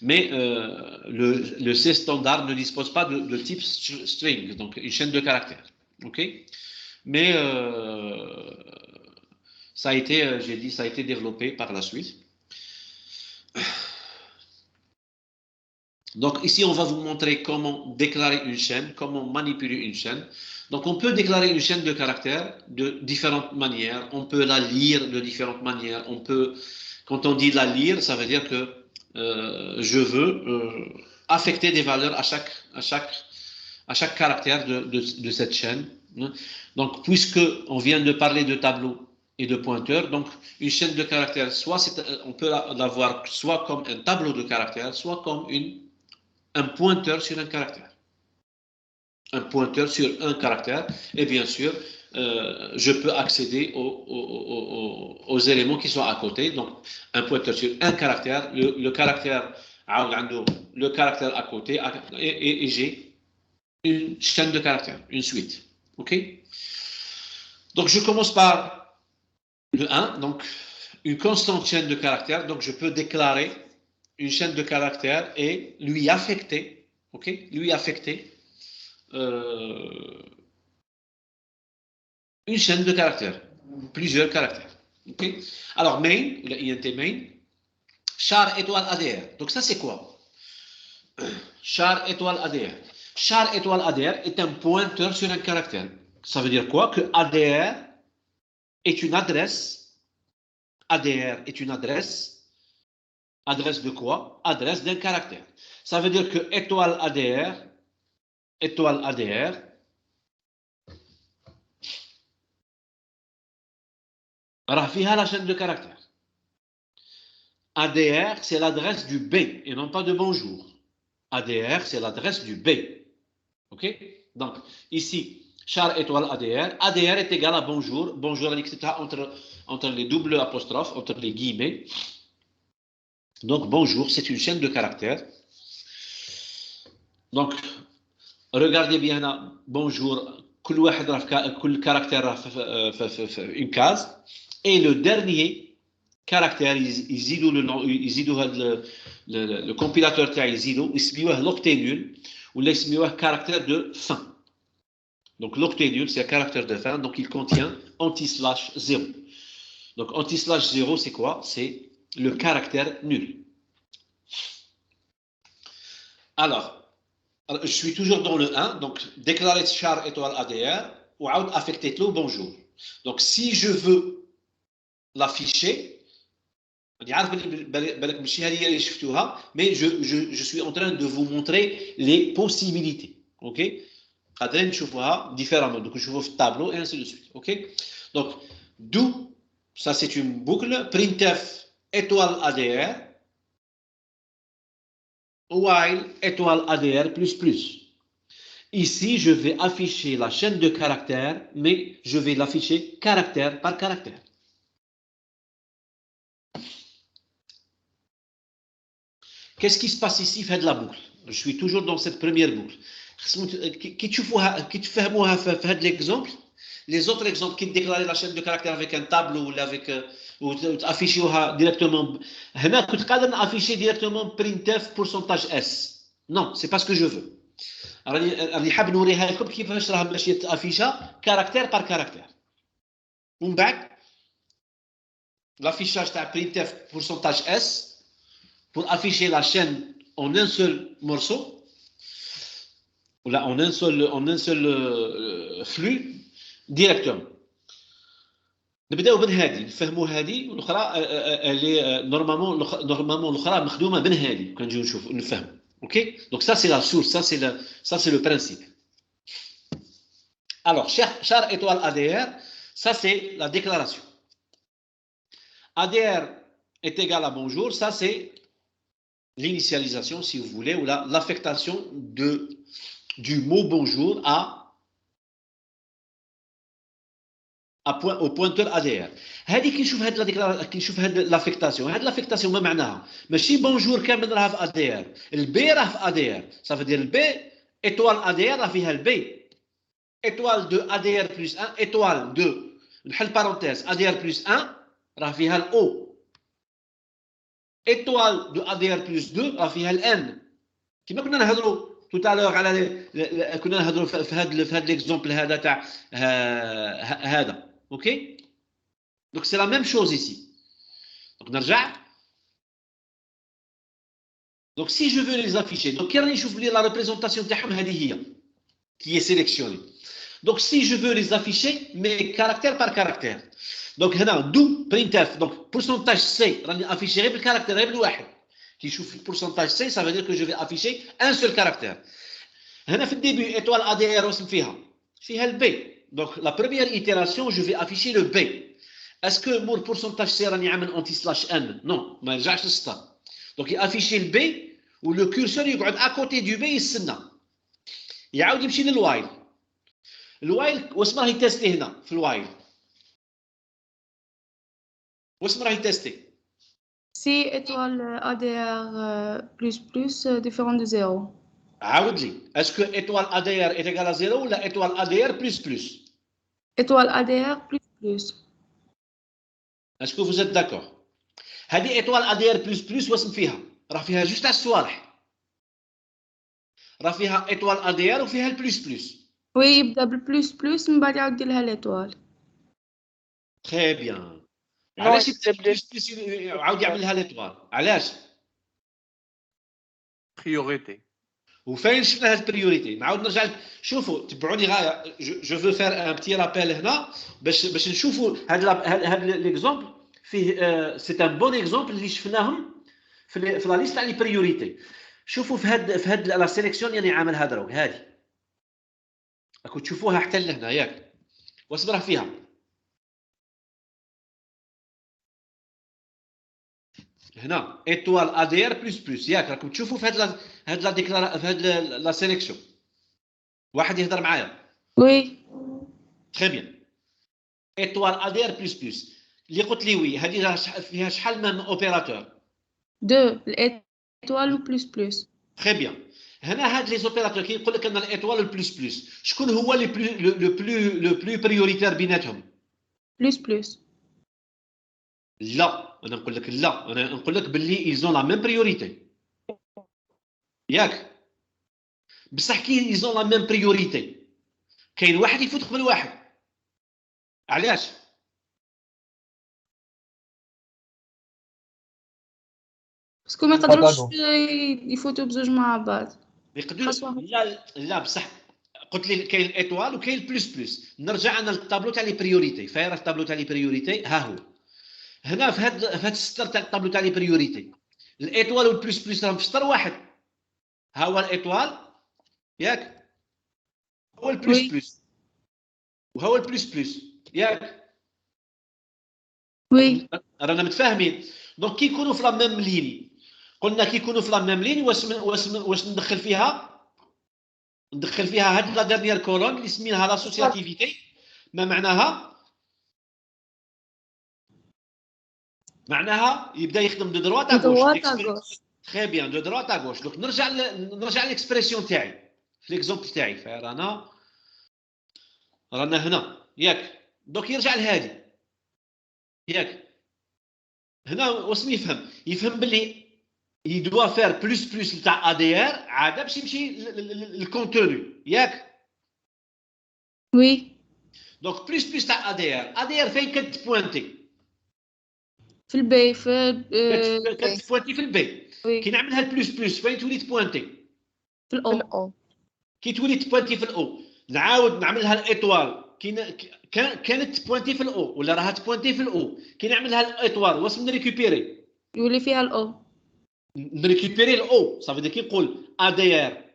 mais le C standard ne dispose pas de type string, donc une chaîne de caractères. Ok. Mais ça a été, j'ai dit, ça a été développé par la suite. Donc ici, on va vous montrer comment déclarer une chaîne, comment manipuler une chaîne. Donc on peut déclarer une chaîne de caractères de différentes manières. On peut la lire de différentes manières. On peut, quand on dit la lire, ça veut dire que je veux affecter des valeurs à chaque caractère de cette chaîne. Donc, puisque on vient de parler de tableau et de pointeur, donc une chaîne de caractères, on peut l'avoir soit comme un tableau de caractères, soit comme un pointeur sur un caractère. Un pointeur sur un caractère, et bien sûr, je peux accéder aux éléments qui sont à côté. Donc, un pointeur sur un caractère, le caractère à côté, et j'ai une chaîne de caractères, une suite. OK? Donc, je commence par le 1, donc une constante chaîne de caractères. Donc, je peux déclarer une chaîne de caractères et lui affecter, OK? Lui affecter une chaîne de caractères, plusieurs caractères. Okay. Alors, main, le INT main, char étoile ADR. Donc, ça, c'est quoi? Char étoile ADR. Char étoile ADR est un pointeur sur un caractère. Ça veut dire quoi? Que ADR est une adresse. ADR est une adresse. Adresse de quoi? Adresse d'un caractère. Ça veut dire que étoile ADR راه فيها la chaîne de caractères. ADR, c'est l'adresse du B et non pas de bonjour. ADR, c'est l'adresse du B. OK? Donc, ici, char étoile ADR. ADR est égal à bonjour. Bonjour, etc. entre les doubles apostrophes, entre les guillemets. Donc, bonjour, c'est une chaîne de caractères. Donc, regardez bien là. Bonjour. كل caractère une case. Et le dernier caractère, le compilateur تاع يزيدو يسميوه l'octénul ولا يسميوه caractère de fin. Donc l'octénul c'est un caractère de fin, donc il contient anti-slash 0. Donc anti-slash 0 c'est quoi? C'est le caractère nul. Alors, je suis toujours dans le 1, donc déclarer char étoile ADR ou affecter le bonjour. Donc si je veux l'afficher, mais je suis en train de vous montrer les possibilités. Ok? Différemment. Donc, je vous tableau et ainsi de suite. Ok? Donc, d'où, ça c'est une boucle, printf étoile ADR, while étoile ADR plus plus. Ici, je vais afficher la chaîne de caractères, mais je vais l'afficher caractère par caractère. Qu'est-ce qui se passe ici, fait de la boucle? Je suis toujours dans cette première boucle. Qui tu fais moi fait l'exemple? Les autres exemples qui déclarent la chaîne de caractères avec un tableau ou avec ou afficher directement. هنا كنت قادر afficher directement printf pourcentage s. Non, c'est pas ce que je veux. راني حاب نوريها لكم كيفاش راها ماشيه تافيشا كاركتير بار كاركتير. ومن بعد l'affichage تاع printf pourcentage s pour afficher la chaîne en un seul morceau, ou là en un seul flux directement. نبداو من هذه نفهموا هذه والاخرى اللي نورمالمون الاخرى مخدومه من هذه كنجيو نشوفوا نفهموا. Ok? Donc ça c'est la source, ça c'est le principe. Alors char étoile ADR, ça c'est la déclaration. ADR est égal à bonjour, ça c'est l'initialisation, si vous voulez, ou l'affectation du mot bonjour au pointeur ADR. هذه كي نشوف هاد l'affectation. هاد l'affectation ما معناها؟ ماشي bonjour كامل راها في ADR. البي راه في ADR. Ça veut dire البي étoile ADR راه فيها البي. étoile de ADR plus 1 étoile de نحل parenthèse ADR plus 1 راه فيها الأو. étoile de ADR plus 2 راه فيها الان. كما كنا نهضروا tout à l'heure على كنا نهضروا في هذا l'exemple هذا تاع هذا. OK? Donc c'est la même chose ici. Donc نرجع. Donc si je veux les afficher, donc كي راني نشوف لي la représentation تاعهم هذه هي qui est sélectionnée. Donc si je veux les afficher mais caractère par caractère. Donc هنا d'où printf donc pourcentage C راني afficher غير بالكاركتير غير بالواحد. كي يشوف pourcentage C ça veut dire que je vais afficher un seul caractère. هنا في الديبي étoile ADR واسم فيها البي. Donc la première itération je vais afficher le B. Est-ce que mon pourcentage C راني عامل anti slash n? Non, ما يرجعش للسطر. Donc il affiche le B ou le curseur يقعد à côté du B يستنى. يعاود يمشي للوايل. الوايل واسم راه يتستي هنا في الوايل. واسم راه يتستي. Si étoile ADR plus différent de 0. عاود لي. Est-ce que étoile ADR est égal à 0 ou la étoile ADR plus? Étoile ADR plus. Est-ce que vous êtes d'accord? هذه étoile ADR plus واسم فيها. راه فيها جوست على الصوالح. راه فيها étoile ADR وفيها البلس. وي يبدا بالبلس من بعد يعاود يدير لها ليتوال. تري بيان. علاش البلس يعاود يعمل لها ليتوال؟ علاش؟ بريوريتي. وفين شفنا هاد البريوريتي؟ نعاود نرجع شوفوا تبعوني غايه جو فو فير ان بتي رابيل هنا باش نشوفوا هاد ليكزومبل فيه سي ان بون اكزومبل اللي شفناهم في لا ليست تاع لي بريوريتي. شوفوا في هاد لا سيليكسيون يعني عامل هذا روك هذه راكم تشوفوها حتى لهنا ياك واش راه فيها هنا étoile ADR plus ياك راكم تشوفوا في هاد لا ديكلار في هاد لا سيليكسيون. واحد يهضر معايا. وي تري بيان. étoile ADR plus اللي قلت لي وي هذه فيها شحال من اوبيراتور؟ 2 l'étoile و plus. تري بيان. هنا هاد لي اوبيراتور كي يقول لك ان الايطوال البلس شكون هو لو بلو بريوريتير بيناتهم؟ plus. لا انا نقول لك لا انا نقول لك باللي ايزون لا ميم بريوريتي ياك بصح كي ايزون لا ميم بريوريتي كاين واحد يفوت قبل واحد. علاش؟ باسكو ما يقدروش يفوتوا بزوج مع بعض. يقدروا لا بصح قلت لي كاين الايطوال وكاين البلس. نرجع انا للطابلو تاع لي بريوريتي. فاير الطابلو تاع لي بريوريتي ها هو هنا في هاد السطر تاع الطابلو تاع لي بريوريتي الايطوال والبلوس بلوس راهم في سطر واحد. ها هو الايطوال ياك، هو البلوس بلوس وهو البلوس بلوس ياك. وي رانا متفاهمين. دونك كي يكونوا في لا ميم لين، قلنا كي يكونوا في لا ميم لين واش ندخل فيها هاد لا ديرنيير كولون اللي سميناها لاسوسياتيفيتي. ما معناها يبدا يخدم دو دروات ا غوش. تري بيان، دو دروات ا غوش. دونك نرجع ليكسبرسيون تاعي في ليكزومبل تاعي. رانا هنا ياك. دونك يرجع لهادي ياك. هنا واش يفهم باللي يدوا فير بلوس بلوس تاع ادير عاد باش يمشي للكونتوني ياك. وي دونك بلوس بلوس تاع ادير فين كتبوانتي؟ في البي كتبوانتي في البي. كي نعملها البلوس بلوس فين تولي تبوانتي؟ في الاو. كي تولي تبوانتي في الاو نعاود نعملها الايطوال. كانت تبوانتي في الاو ولا راها تبوانتي في الاو. كي نعملها الايطوال واش نريكوبيري؟ يولي فيها الاو. نريكوبيري الاو صافي كي نقول ادير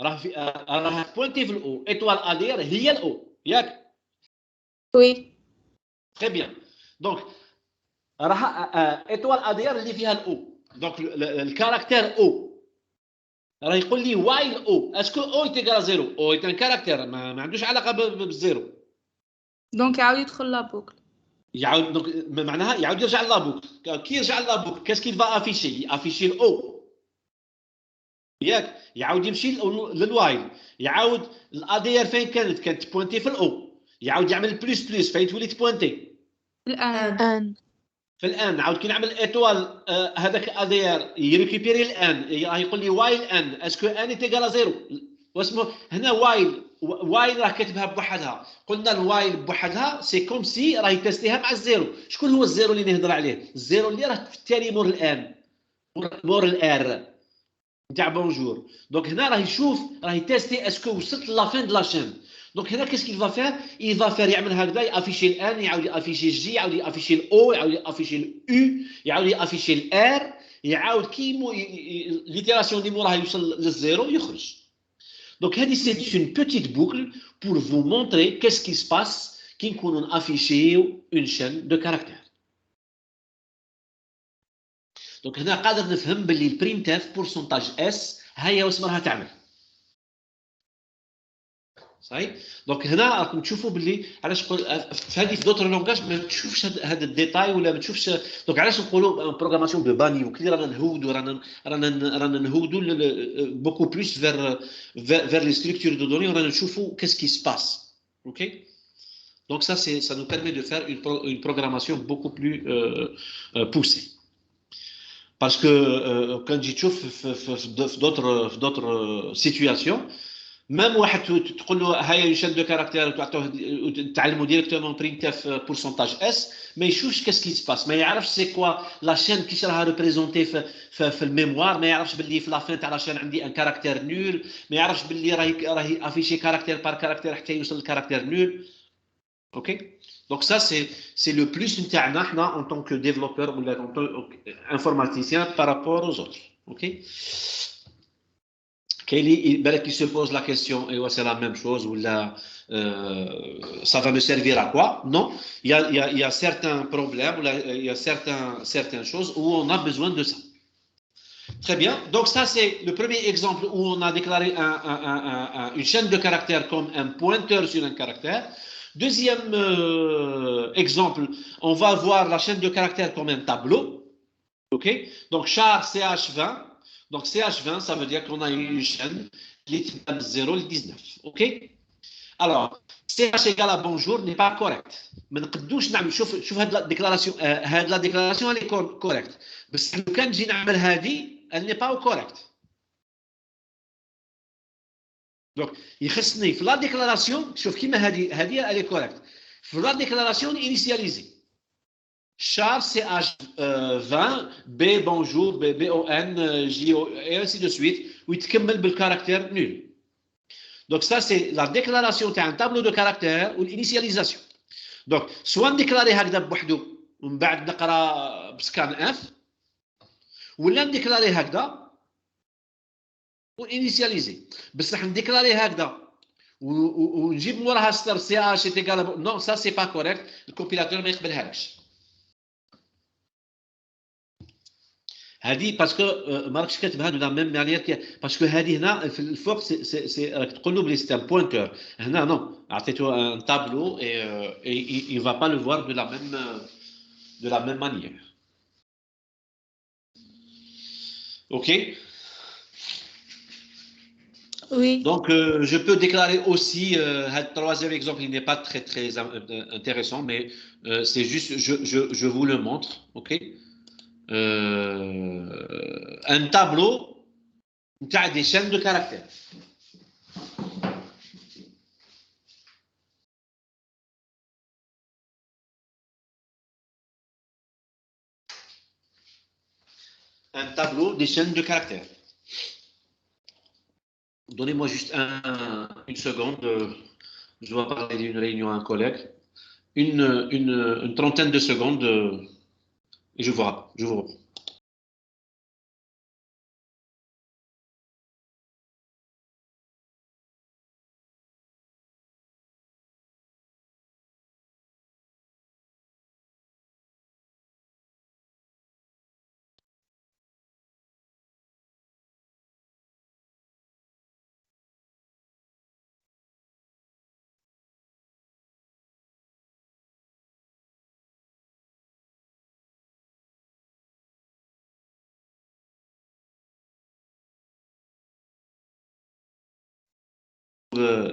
راها تبوانتي في الاو. ايطوال ادير هي الاو ياك. وي تري بيان. دونك راها ايطوال ادير اللي فيها الاو. دونك الكاركتير او راه يقول لي وايل او اسكو او يتيغال زيرو. او ايت ان كاركتير ما عندوش علاقه بالزيرو. دونك يعاود يدخل لابوكل. يعاود دونك معناها يعاود يرجع لابوكل. كي يرجع لابوكل كاسكيل فا افيشي؟ افيشي الاو ياك. يعاود يمشي للوايل. يعاود الادير فين كانت بوينتي في الاو. يعاود يعمل بلوس بلوس فين تولي تبوينتي الان. في الان. عاود كي نعمل ايطوال هذاك ادير يريكوبيري الان. يقول لي وايل ان اسكو ان تيغال زيرو. واسمه هنا وايل راه كاتبها بوحدها. قلنا الوايل بوحدها سي كوم سي راه يتستيها مع الزيرو. شكون هو الزيرو اللي نهضر عليه؟ الزيرو اللي راه في التالي مور الان مور الار نتاع بونجور. دونك هنا راه يشوف راه يتيستي اسكو وصلت لا فين د لا شين. دونك هنا كيس كيل فا فير يعمل هكذا يافيشي الان يعاود يافيشي الجي يعاود يافيشي الاو يعاود يافيشي الاو يعاود يافيشي الار يعاود كي ليتيراسيون اللي موراها يوصل للزيرو يخرج. دونك هذه سي اون بوتيت بوكل بور فو مونطري كيس كي سباس كي نكونوا نافيشيو اون شين دو كاركتير. دونك هنا قادر نفهم باللي البرينتاف بورسونتاج اس هي واش راها تعمل صحيح. دونك هنا راكم تشوفوا باللي علاش في هذه في دوتر لونغاج ما تشوفش هذا الديتاي ولا ما تشوفش. دونك علاش نقولوا بروغراماسيون دو باني وكلي رانا نهودوا بوكو بلوس فير لي ستركتور دو دوني ورانا نشوفوا كيس كي سباس. اوكي. دونك ça nous permet de faire une programmation beaucoup plus poussée. Parce que quand tu trouves d'autres situations, même واحد تقول له هاي شان دو كاركتير تعلموا ديريكتومون برينتاف بورسونتاج اس ما يشوفش كاسكي سباس. ما يعرفش سي كوا لا شين كيش راها ريبريزونتي في الميموار. ما يعرفش باللي في لا فين تاع لا شين عندي ان كاركتير نول. ما يعرفش باللي راهي افيشي كاركتير بار كاركتير حتى يوصل للكاركتير نول. اوكي. Donc ça c'est le plus نتاعنا حنا en tant que développeur ou en tant qu'informaticien par rapport aux autres. OK. Kelly بالك se pose la question et c'est la même chose ou là ça va me servir à quoi? Non, il y a certains problèmes ou il y a certaines choses où on a besoin de ça. Très bien. Donc ça c'est le premier exemple où on a déclaré une chaîne de caractères comme un pointeur sur un caractère. Deuxième exemple, on va voir la chaîne de caractères comme un tableau. OK. Donc char CH20. Donc CH20, ça veut dire qu'on a une chaîne qui est de 0 à 19. OK. Alors, CH égale à bonjour n'est pas correct. ما نقدوش نعمل شوف هاد لا ديكلاراسيون. هاد لا ديكلاراسيون اللي كوريكت. بس لو كان نجي نعمل هذه elle n'est pas correct. Donc, يخصني في لا ديكلاراسيون شوف كيما هذه elle est correct. في لا ديكلاراسيون initialisée. Char CH20 B bonjour BON JO et ainsi de suite ويتكمل بالكاركتير nul. Donc ça c'est la déclaration تاع un tableau de caractères ou l'initialisation. Donc soit نديكلاري هكذا بوحدو ومن بعد نقرا بسكان اف ولا نديكلاري هكذا ونينيسياليزي بصح نديكلاري هكذا ونجيب موراها ستار سي اش ايكال نو سا سي با كوريكت الكومبيلاتور ما يقبلهاش هذه باسكو ما راكش كاتبها دو لا ميم مانيير باسكو هذه هنا في الفوق سي راك تقول له بلي سي ان بوينتور هنا نو عطيته ان تابلو اي va pas le voir de la même manière. OK. Oui. Donc, je peux déclarer aussi, le troisième exemple, il n'est pas très, très intéressant, mais c'est juste, je vous le montre, OK. Un tableau des chaînes de caractères. Un tableau des chaînes de caractères. Donnez-moi juste une seconde. Je dois parler d'une réunion à un collègue. Une trentaine de secondes et je vous reprends.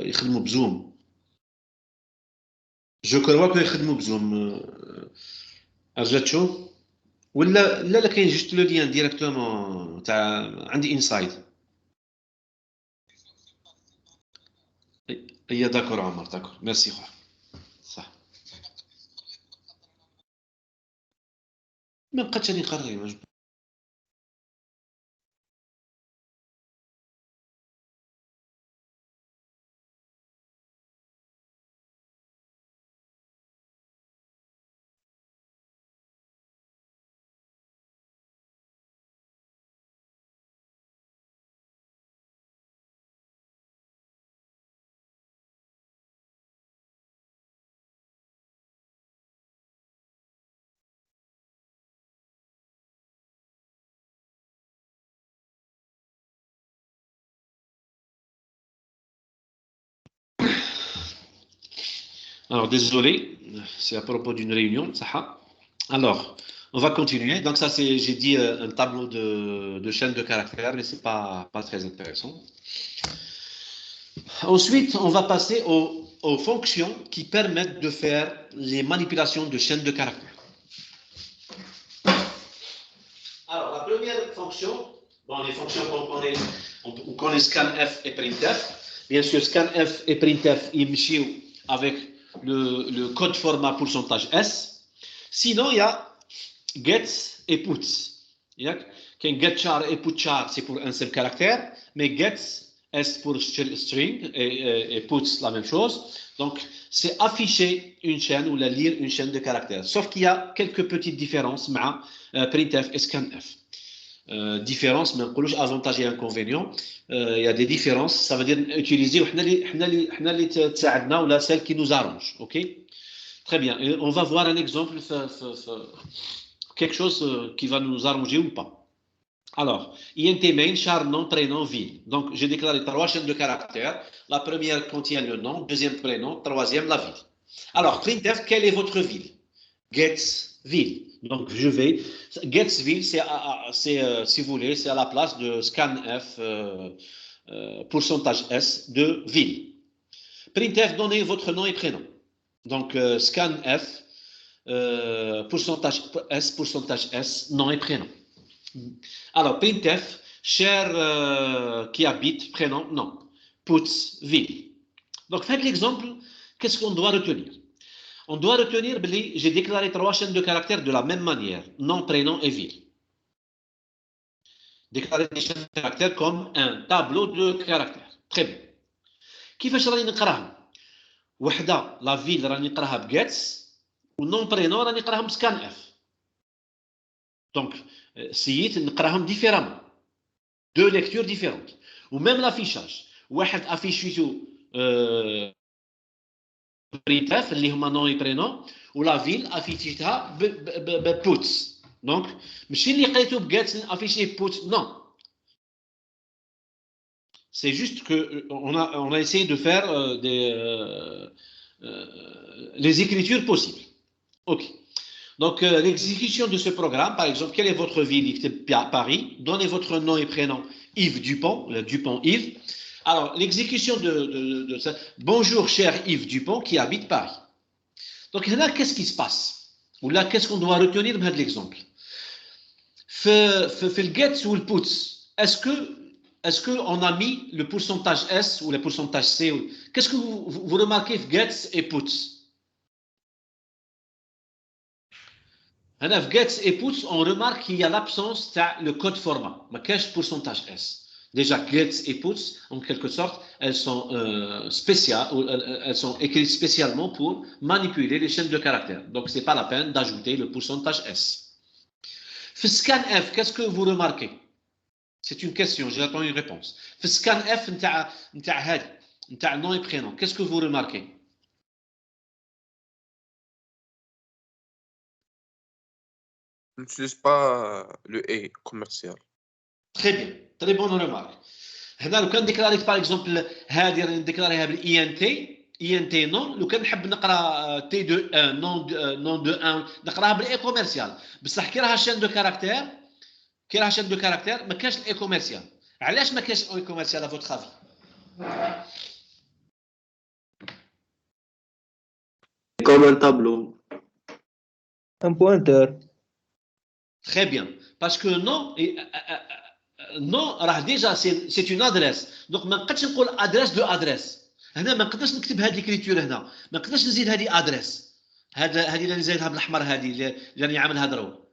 يخدموا بزوم جو كروا كو يخدموا بزوم رجعتو ولا كاين جوست لو لين ديريكتومون تاع عندي انسايد هي داكور عمر داكور ميرسي خويا صح ما بقاتش هادي نقري Alors, désolé, c'est à propos d'une réunion, ça. Alors, on va continuer. Donc, ça, c'est, j'ai dit, un tableau de chaîne de caractères, mais ce n'est pas très intéressant. Ensuite, on va passer aux fonctions qui permettent de faire les manipulations de chaînes de caractères. Alors, la première fonction, bon, les fonctions qu'on connaît scanf et printf. Bien sûr, scanf et printf, ils marchent avec le code format pourcentage S. Sinon, il y a gets et puts. Getchar et putchar, c'est pour un seul caractère, mais gets, S pour string et puts, la même chose. Donc, c'est afficher une chaîne ou lire une chaîne de caractères. Sauf qu'il y a quelques petites différences entre printf et scanf. Différence, mais on avantages et inconvénients. Il y a des différences, ça veut dire utiliser celle qui nous arrange. Ok? Très bien. Et on va voir un exemple, quelque chose qui va nous arranger ou pas. Alors, int main, char, nom, prénom, ville. Donc, j'ai déclaré 3 chaînes de caractères. La première contient le nom, deuxième prénom, troisième la ville. Alors, printf, quelle est votre ville? Gets ville. Donc, je vais. Getsville, c'est, si vous voulez, c'est à la place de scanf pourcentage S de ville. Printf, donnez votre nom et prénom. Donc, scanf pourcentage S, nom et prénom. Alors, printf, cher qui habite, prénom, non. Puts, ville. Donc, faites l'exemple. Qu'est-ce qu'on doit retenir? On doit retenir que j'ai déclaré 3 chaînes de caractères de la même manière, nom, prénom et ville. Déclarer des chaînes de caractères comme un tableau de caractères. Très bien. كيفاش راني نقراها؟ وحده لا فيل راني نقراها بجيتس والنون برينون راني نقراهم سكان اف. دونك سييت نقراهم ديفيرامون، دو ليكتور ديفيرونت. وميم لافيشاج، واحد افيشيتو برينت اف اللي هما نون برينون، ولا فيل افيشيتها ببوتس. دونك ماشي اللي قريتو بجات افيشي بوتس، نون. C'est juste qu'on a essayé de faire les écritures possibles. OK. Donc, l'exécution de ce programme, par exemple, quelle est votre ville? Paris. Donnez votre nom et prénom. Yves Dupont, Dupont Yves. Alors, l'exécution de ça. Bonjour, cher Yves Dupont qui habite Paris. Donc, là, qu'est-ce qui se passe? Ou là, qu'est-ce qu'on doit retenir de l'exemple? Fait le get ou le puts. Est-ce qu'on a mis le pourcentage S ou le pourcentage C? Qu'est-ce que vous remarquez gets et puts? Gets et puts, on remarque qu'il y a l'absence de le code format. Mais qu'est-ce que pourcentage S? Déjà, gets et puts, en quelque sorte, elles sont spéciales, elles sont écrites spécialement pour manipuler les chaînes de caractères. Donc, ce n'est pas la peine d'ajouter le pourcentage S. Scanf, qu'est-ce que vous remarquez? C'est une question, j'attends une réponse. Scanf, nom et prénom, qu'est-ce que vous remarquez? On n'utilise pas le et commercial. Très bien, très bonne remarque. هنا لو كان ديكلاريت باغ اكزومبل هذه راني نديكلاريها بالاي ان تي، اي ان تي نون. لو كان نحب نقرا تي دو ان نون دو ان نقراها بالاي كوميرسيال، بصح كي راها شين دو كاركتير، ما كاش الاي كوميرسيال. علاش ما كاش الاي كوميرسيال افوت خافي؟ Comme un tableau. Un pointeur. Très bien, parce que non, non راه ديجا سي اون ادريس. دونك ما نقدرش نقول ادريس دو ادريس. هنا ما نقدرش نكتب هذه الكريتور، هنا ما نقدرش نزيد هذه ادريس، هذه اللي زايدها بالاحمر، هذه اللي راني عاملها درو.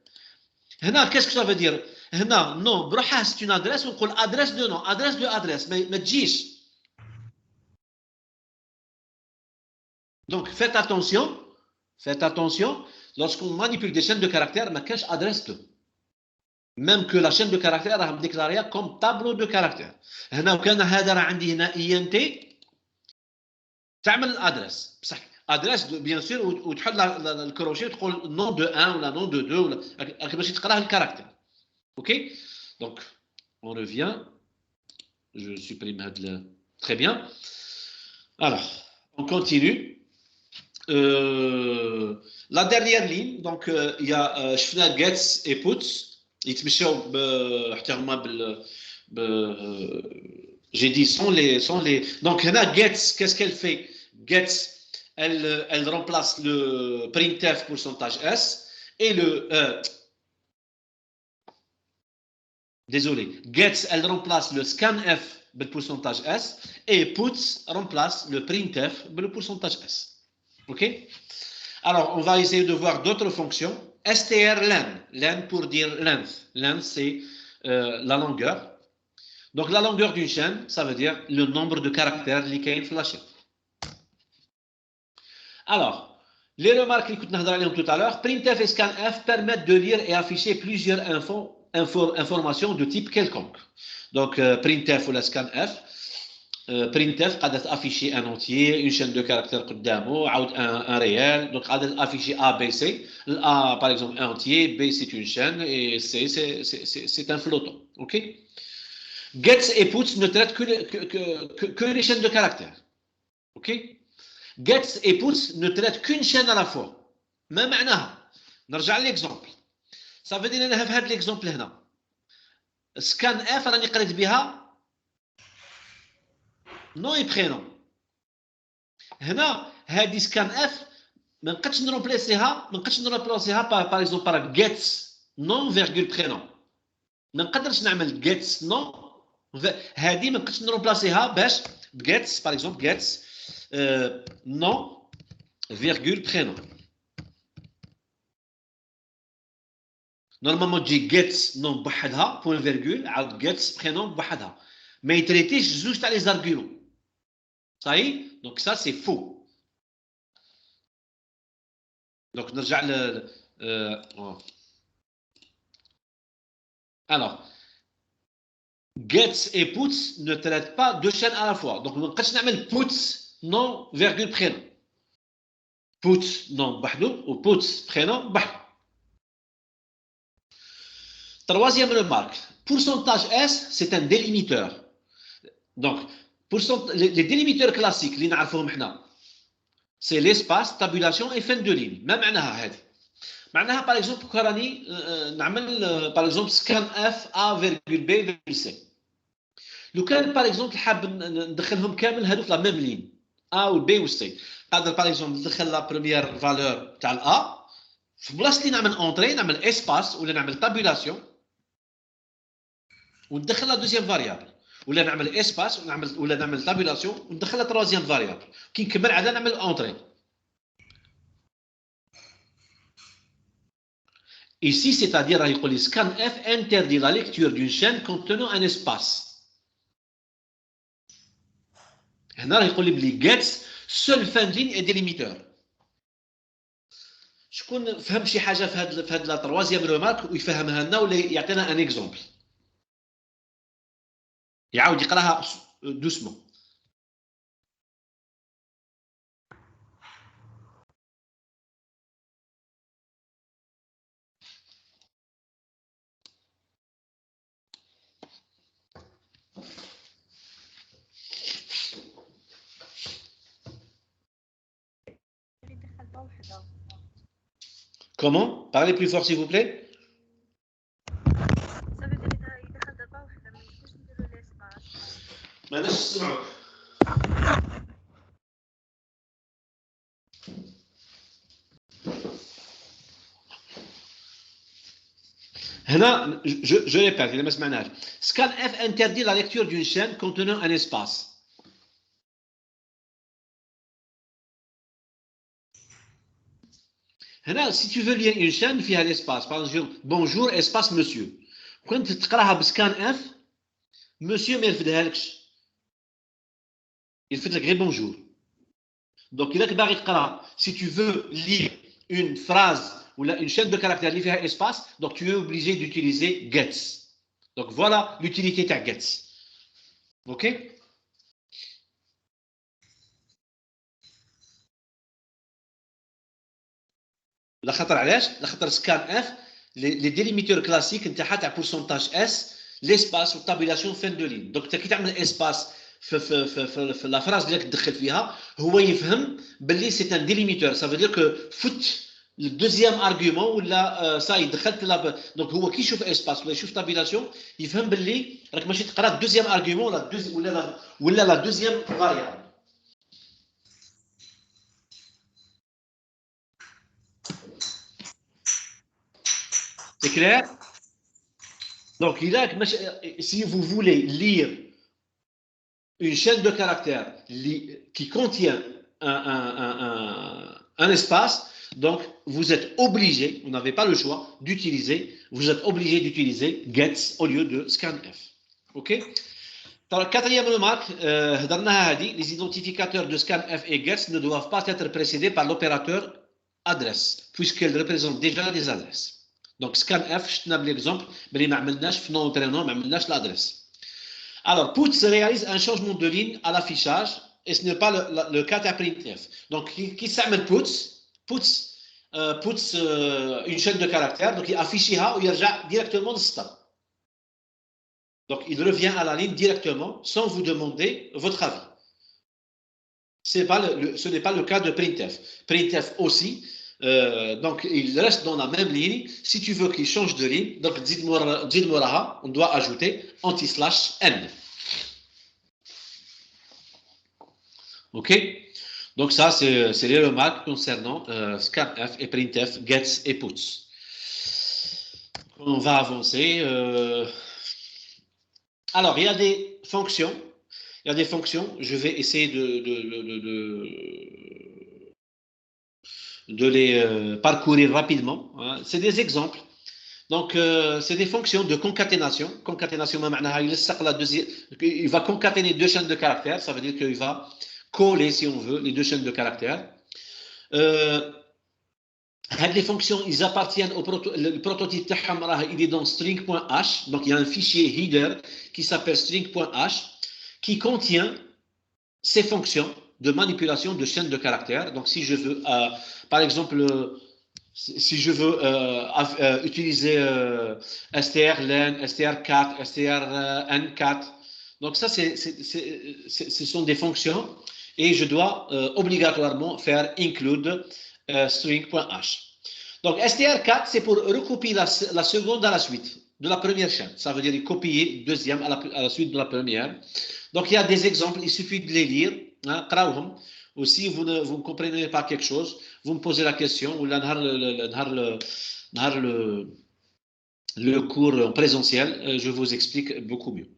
هنا كاش كو سافو دير؟ هنا نو بروحها سي اون ادريس، ونقول ادريس دو نو، ادريس دو ادريس، ما تجيش. دونك فaites attention lorsqu'on manipule des chaînes de caractères ما كاش ادريس دو. même que la chaîne de caractères راهم ديكلاريها comme tableau de caractères. هنا وكان هذا راه عندي هنا اي ان تي تعمل الادريس، بصح ادريس بيان سور، وتحط الكروشي وتقول نون دو 1 ولا نون دو 2 ولا باش تقراه الكاركتير. اوكي دونك on revient, je supprime هذا. très bien. alors on continue. La dernière ligne, donc il y a شفنا gets et puts يتمشاو باحترامها j'ai dit sans les. Donc هنا gets, qu'est-ce qu'elle fait? Gets, elle remplace le printf pourcentage S et le désolé, gets, elle remplace le scanf le pourcentage S et puts remplace le printf le pourcentage S. OK? Alors, on va essayer de voir d'autres fonctions. strlen, len pour dire length. Length, c'est la longueur. Donc, la longueur d'une chaîne, ça veut dire le nombre de caractères qui sont dans la chaîne. Alors, les remarques que nous avons dit tout à l'heure, printf et scanf permettent de lire et afficher plusieurs informations de type quelconque. Donc, printf ou la scanf, printf قاعدة afficher un entier, une chaîne de caractères قدامه، عاود un réel. Donc قاعدة afficher A, B, C. A par exemple un entier, B c'est une chaîne et C c'est un flottant. OK? Gets et puts ne traitent que les chaînes de caractères. OK? Gets et puts ne traitent qu'une chaîne à la fois. ما معناها؟ نرجع للإكزامبل. Ça veut dire أنا في هذا الإكزامبل هنا scan F راني قريت بها نو اي برينون. هنا هذه سكان اف ما نقدرش نروبليسيها باغ اكزومبل بار جيتس نون فيرغول برينون. ما نقدرش نعمل جيتس نون، هذه ما نقدرش نروبلاسيها باش جيتس باغ اكزومبل جيتس نون فيرغول برينون. نورمالمون تجي جيتس نون بوحدها بوين فيرغول، عاود جيتس برينون بوحدها، ما يتريتيش زوج تاع لي زارغيومون. Ça y est, donc ça c'est faux. Donc, نرجع alors, gets et puts ne traitent pas deux chaînes à la fois. Donc, ما نقدرش نعمل puts non virgule prénom. Puts non بحدو ou puts prénom بحدو. Troisième remarque, pourcentage S, c'est un délimiteur. Donc, les délimiteurs classiques, اللي نعرفوهم احنا, c'est l'espace, tabulation et fin de ligne. ما معناها هذه؟ معناها par exemple كراني نعمل par exemple scan F A virgule B virgule C. لو كان par exemple حاب ندخلهم كامل هذو في لا ميم لين A و B و C. قادر par exemple ندخل لا première valeur تاع ال A في بلاصه اللي نعمل entrée نعمل espace ولا نعمل tabulation وندخل لا دوزيام فاريابل ولا نعمل اسباس ولا نعمل تابيلاسيون وندخل لا تروازيام فاريابل كي نكمل عاد نعمل اونطري. Ici, c'est-à-dire, يقول لي scan F interdit la lecture d'une chaîne contenant un espace. هنا راه يقول لي بلي gets seul fin ligne et délimiteur. شكون فهم شي حاجه في هاد لا تروازيام رومارك ويفهمها لنا ولا يعطينا ان اكزومبل يعاود يقراها دوسمون. Comment? Parlez plus fort s'il vous plaît. ما نسمعك. هنا je répète إذا ما سمعناش. Scan F interdit la lecture d'une chaîne contenant un espace. هنا si tu veux lire une chaîne فيها l'espace par exemple bonjour espace monsieur كنت تقراها بسكان F monsieur ما يرفدهالكش يرفد لك غير bonjour. Donc إذا باغي تقرا si tu veux lire une phrase ou une chaîne de caractères اللي فيها espace donc tu es obligé d'utiliser gets. Donc voilà l'utilité تاع gets. OK. لا خطر علاش؟ لا خطر سكان اف لي ديليميتور كلاسيك نتاعها تاع بورسونتاج اس ليسباس والتابيلاسيون فين دو لين. دونك انت كي تعمل اسباس في لا فراز اللي تدخل فيها هو يفهم باللي سي ان ديليميتور سا فو كو فوت الدوزيام ارغيومون ولا ساي دخلت لا دونك هو كي يشوف اسباس ولا يشوف تابيلاسيون يفهم باللي راك ماشي تقرا الدوزيام ارغيومون ولا لا دوزيام فاريابل. C'est clair? Donc, si vous voulez lire une chaîne de caractères qui contient un espace, donc vous êtes obligé, vous n'avez pas le choix d'utiliser, vous êtes obligé d'utiliser gets au lieu de scanf. OK? Dans la quatrième remarque, les identificateurs de scanf et gets ne doivent pas être précédés par l'opérateur adresse, puisqu'ils représentent déjà des adresses. Donc, scanf, je te donne l'exemple, mais ما عملناش في nom prénom, ما عملناش l'adresse. Alors, puts réalise un changement de ligne à l'affichage et ce n'est pas le cas à printf. Donc, qui s'appelle puts une chaîne de caractères, donc il affichera ou il revient directement de stade. Donc, il revient à la ligne directement sans vous demander votre avis. Ce n'est pas le cas de printf. Printf aussi. Donc il reste dans la même ligne. Si tu veux qu'il change de ligne, donc on doit ajouter anti/n. OK? Donc ça c'est les remarques concernant scanf et printf, gets et puts. On va avancer. Alors il y a des fonctions. Je vais essayer de les parcourir rapidement. Hein. C'est des exemples. Donc, c'est des fonctions de concaténation. Concaténation, il va concaténer deux chaînes de caractères. Ça veut dire qu'il va coller, si on veut, les deux chaînes de caractères. Les fonctions, ils appartiennent au le prototype il est dans string.h. Donc, il y a un fichier header qui s'appelle string.h qui contient ces fonctions de manipulation de chaînes de caractères. Donc, si je veux, par exemple, si je veux utiliser strlen, str4, strn4, donc ça, ce sont des fonctions et je dois obligatoirement faire include string.h. Donc, str4, c'est pour recopier la seconde à la suite de la première chaîne. Ça veut dire copier deuxième à la suite de la première. Donc, il y a des exemples, il suffit de les lire. Hein, ou si vous ne comprenez pas quelque chose, vous me posez la question, ou le cours en présentiel, je vous explique beaucoup mieux.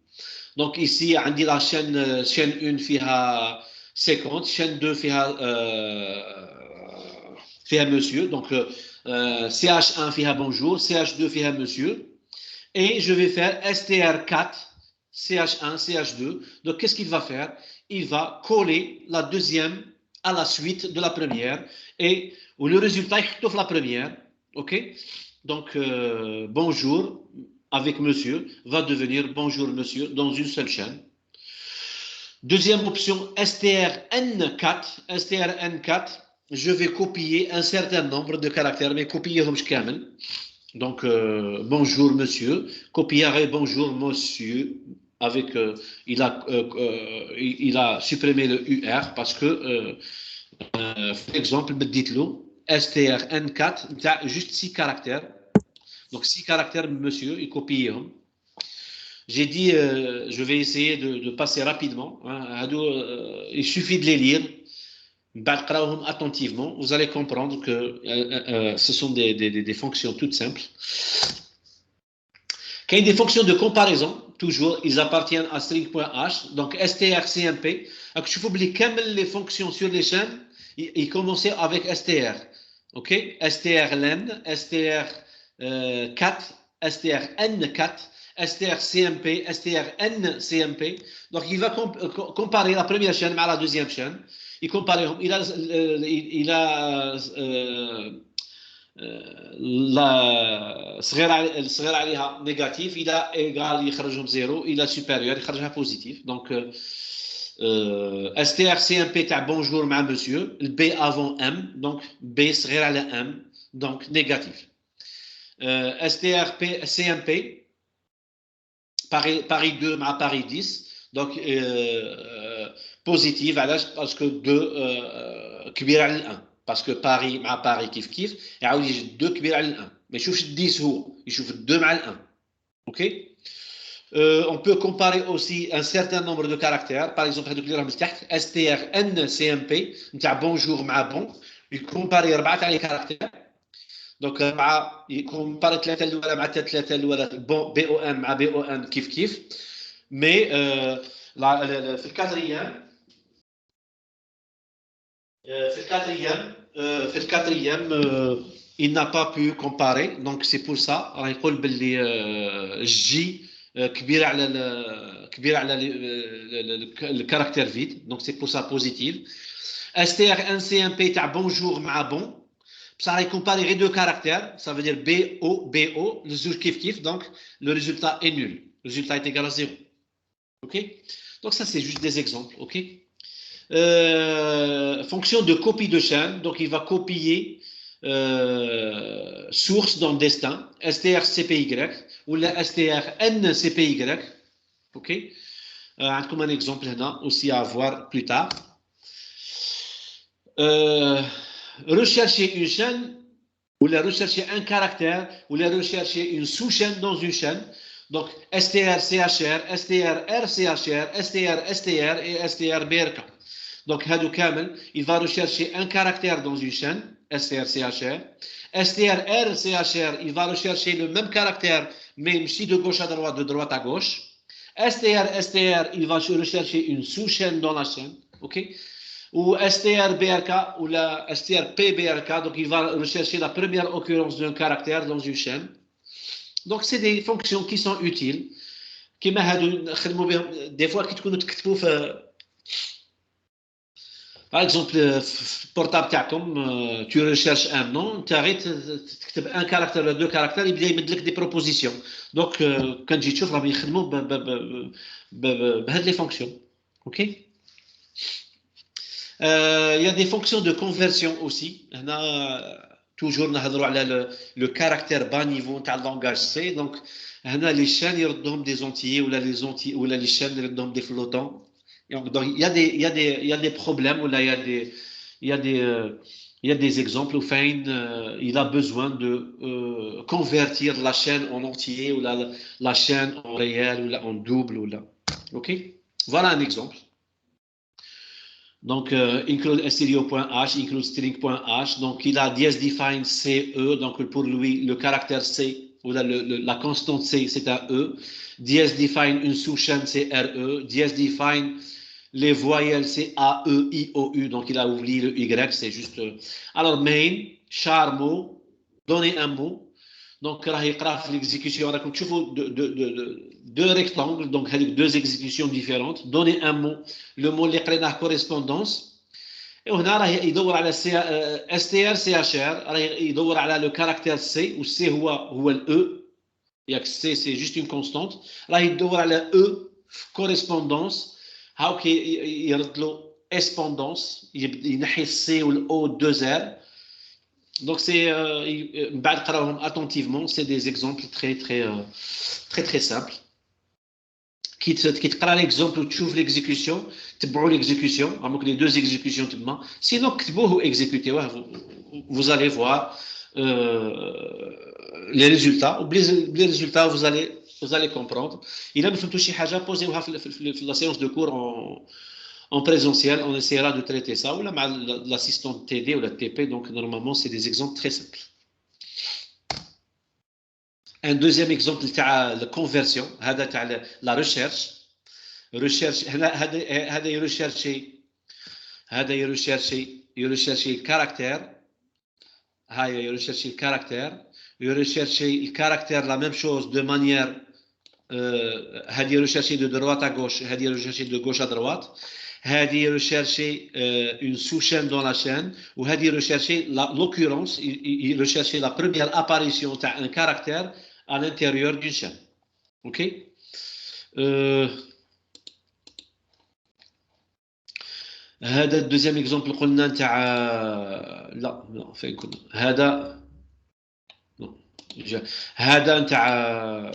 Donc, ici, on dit la chaîne 1 فيها 50, chaîne 2 فيها monsieur. Donc, CH1 فيها bonjour, CH2 فيها monsieur. Et je vais faire str4, CH1, CH2. Donc, qu'est-ce qu'il va faire? Il va coller la deuxième à la suite de la première. Et le résultat, il trouve la première. OK? Donc, bonjour avec monsieur va devenir bonjour monsieur dans une seule chaîne. Deuxième option, strn4. strn4, je vais copier un certain nombre de caractères, mais copier kamel. Donc, bonjour monsieur, copier bonjour monsieur, avec, il a supprimé le UR parce que, par exemple, dites-le, strn4, juste 6 caractères. Donc, 6 caractères, monsieur, il copie. J'ai dit, je vais essayer de passer rapidement. Hein, il suffit de les lire. Attentivement, vous allez comprendre que ce sont des fonctions toutes simples. Quand il y a des fonctions de comparaison, toujours, ils appartiennent à string.h. Donc, strcmp. Je vous oublier les fonctions sur les chaînes, ils commençaient avec str. OK? strlen, str4, strn4, strcmp, strncmp. Donc, il va comparer la première chaîne à la deuxième chaîne. Il compare, il a la صغير عليها négatif, il a égal يخرجهم zéro, il a supérieur يخرجها positif. Donc strcmp تاع bonjour مع monsieur, le b avant m, donc b صغير على m, donc négatif. strcmp Paris 2 مع Paris 10, donc positive parce que 2 كبير على ال1 parce que Paris مع Paris كيف يعاود يجي 2 كبير على ال1 ما يشوفش 10 هو يشوف 2 مع ال1. OK. On peut comparer aussi un certain nombre de caractères. Par exemple هذوك اللي راهم لتحت strncmp نتاع bonjour مع bon يكومباري 4 تاع لي كاركتير. دونك مع يكومباري 3 الاولى مع 3 الاولى bon bon مع bon كيف mais في الكاتريام il n'a pas pu comparer, donc c'est pour ça راه يقول باللي J كبير على le caractère vide, donc c'est pour ça positif. strncmp تاع bonjour مع bon, ça va comparer les deux caractères, ça veut dire BO, le jour kiff, donc le résultat est nul, le résultat est égal à 0. OK? Donc ça c'est juste des exemples. OK? Fonction de copie de chaîne, donc il va copier source dans destin, strcpy ou la strncpy. OK? Comme un exemple là aussi à voir plus tard. Rechercher une chaîne ou la rechercher un caractère ou la rechercher une sous-chaîne dans une chaîne. Donc strchr, strrchr, strstr et strbrk. Donc hadou kamel, il va rechercher un caractère dans une chaîne, strchr. strrchr, il va rechercher le même caractère mais si de gauche à droite, de droite à gauche. strstr, il va rechercher une sous-chaîne dans la chaîne. OK? Ou strbrk ou la strpbrk, donc il va rechercher la première occurrence d'un caractère dans une chaîne. Donc c'est des fonctions qui sont utiles. Des fois qui تكونوا تكتبوا Par exemple, portable تاعكم, tu recherches un nom, tu arrêtes تكتب un caractère ou deux caractères, يبدا يمد لك des propositions. Donc quand تجي تشوف راهم يخدموا بهاد les fonctions. OK. Il y a des fonctions de conversion aussi. هنا toujours نهضروا على le caractère bas niveau تاع langage C. Donc هنا les chaînes يردهم des entiers ولا les entiers ولا les chaînes يردهم des flottants. Donc il y a des problèmes où là il y a des exemples où il a besoin de convertir la chaîne en entier ou la chaîne en réel ou en double ou là. OK. Voilà un exemple. Donc include stereo.h, include string.h. Donc il a dièse define CE. Donc pour lui le caractère C ou la constante C c'est un E. Dièse define une sous-chaîne c'est RE. Dièse define les voyelles, c'est A, E, I, O, U. Donc, il a oublié le Y, c'est juste. Alors, main, char mot, donner un mot. Donc, l'exécution, on a deux rectangles, donc deux exécutions différentes. Donner un mot. Le mot, les correspondance. Et on a il STR, CHR. Il doit le caractère C, ou C ou le E. Il y a que C, c'est juste une constante. Là, il doit le E, correspondance. هاو كي يرد له اسبوندونس ينحي السي والاو دو زير دونك سي من بعد قراوهم اتونتيفمون سي دي زيكزامبل تري سامبل كي تقرا ليكزامبل وتشوف ليكزيكسيون تبعوا ليكزيكسيون راهم لي دو زيكزيكسيون تما سينو كتبوه واكزيكوتيوه vous allez voir les résultats ou les résultats vous allez comprendre. Il a me fait شي حاجه بوزيوها في la séance de cours en présentiel, on essaiera de traiter ça ou là l'assistant TD ou la TP. Donc normalement c'est des exemples très simples. Un deuxième exemple تاع la conversion, هذا تاع la recherche هذا يرشرشي الكاركتير. هاي يرشرشي الكاركتير le caractère, la même chose de manière هذه rechercher de droite à gauche, هذه rechercher de gauche à droite, هذه rechercher une sous-chaîne dans la chaîne, ou هذه rechercher l'occurrence, il rechercher la première apparition d'un caractère à l'intérieur d'une chaîne. OK. هذا الدوزيام اكزومبل قلنا نتاع لا فين كنا هذا نتاع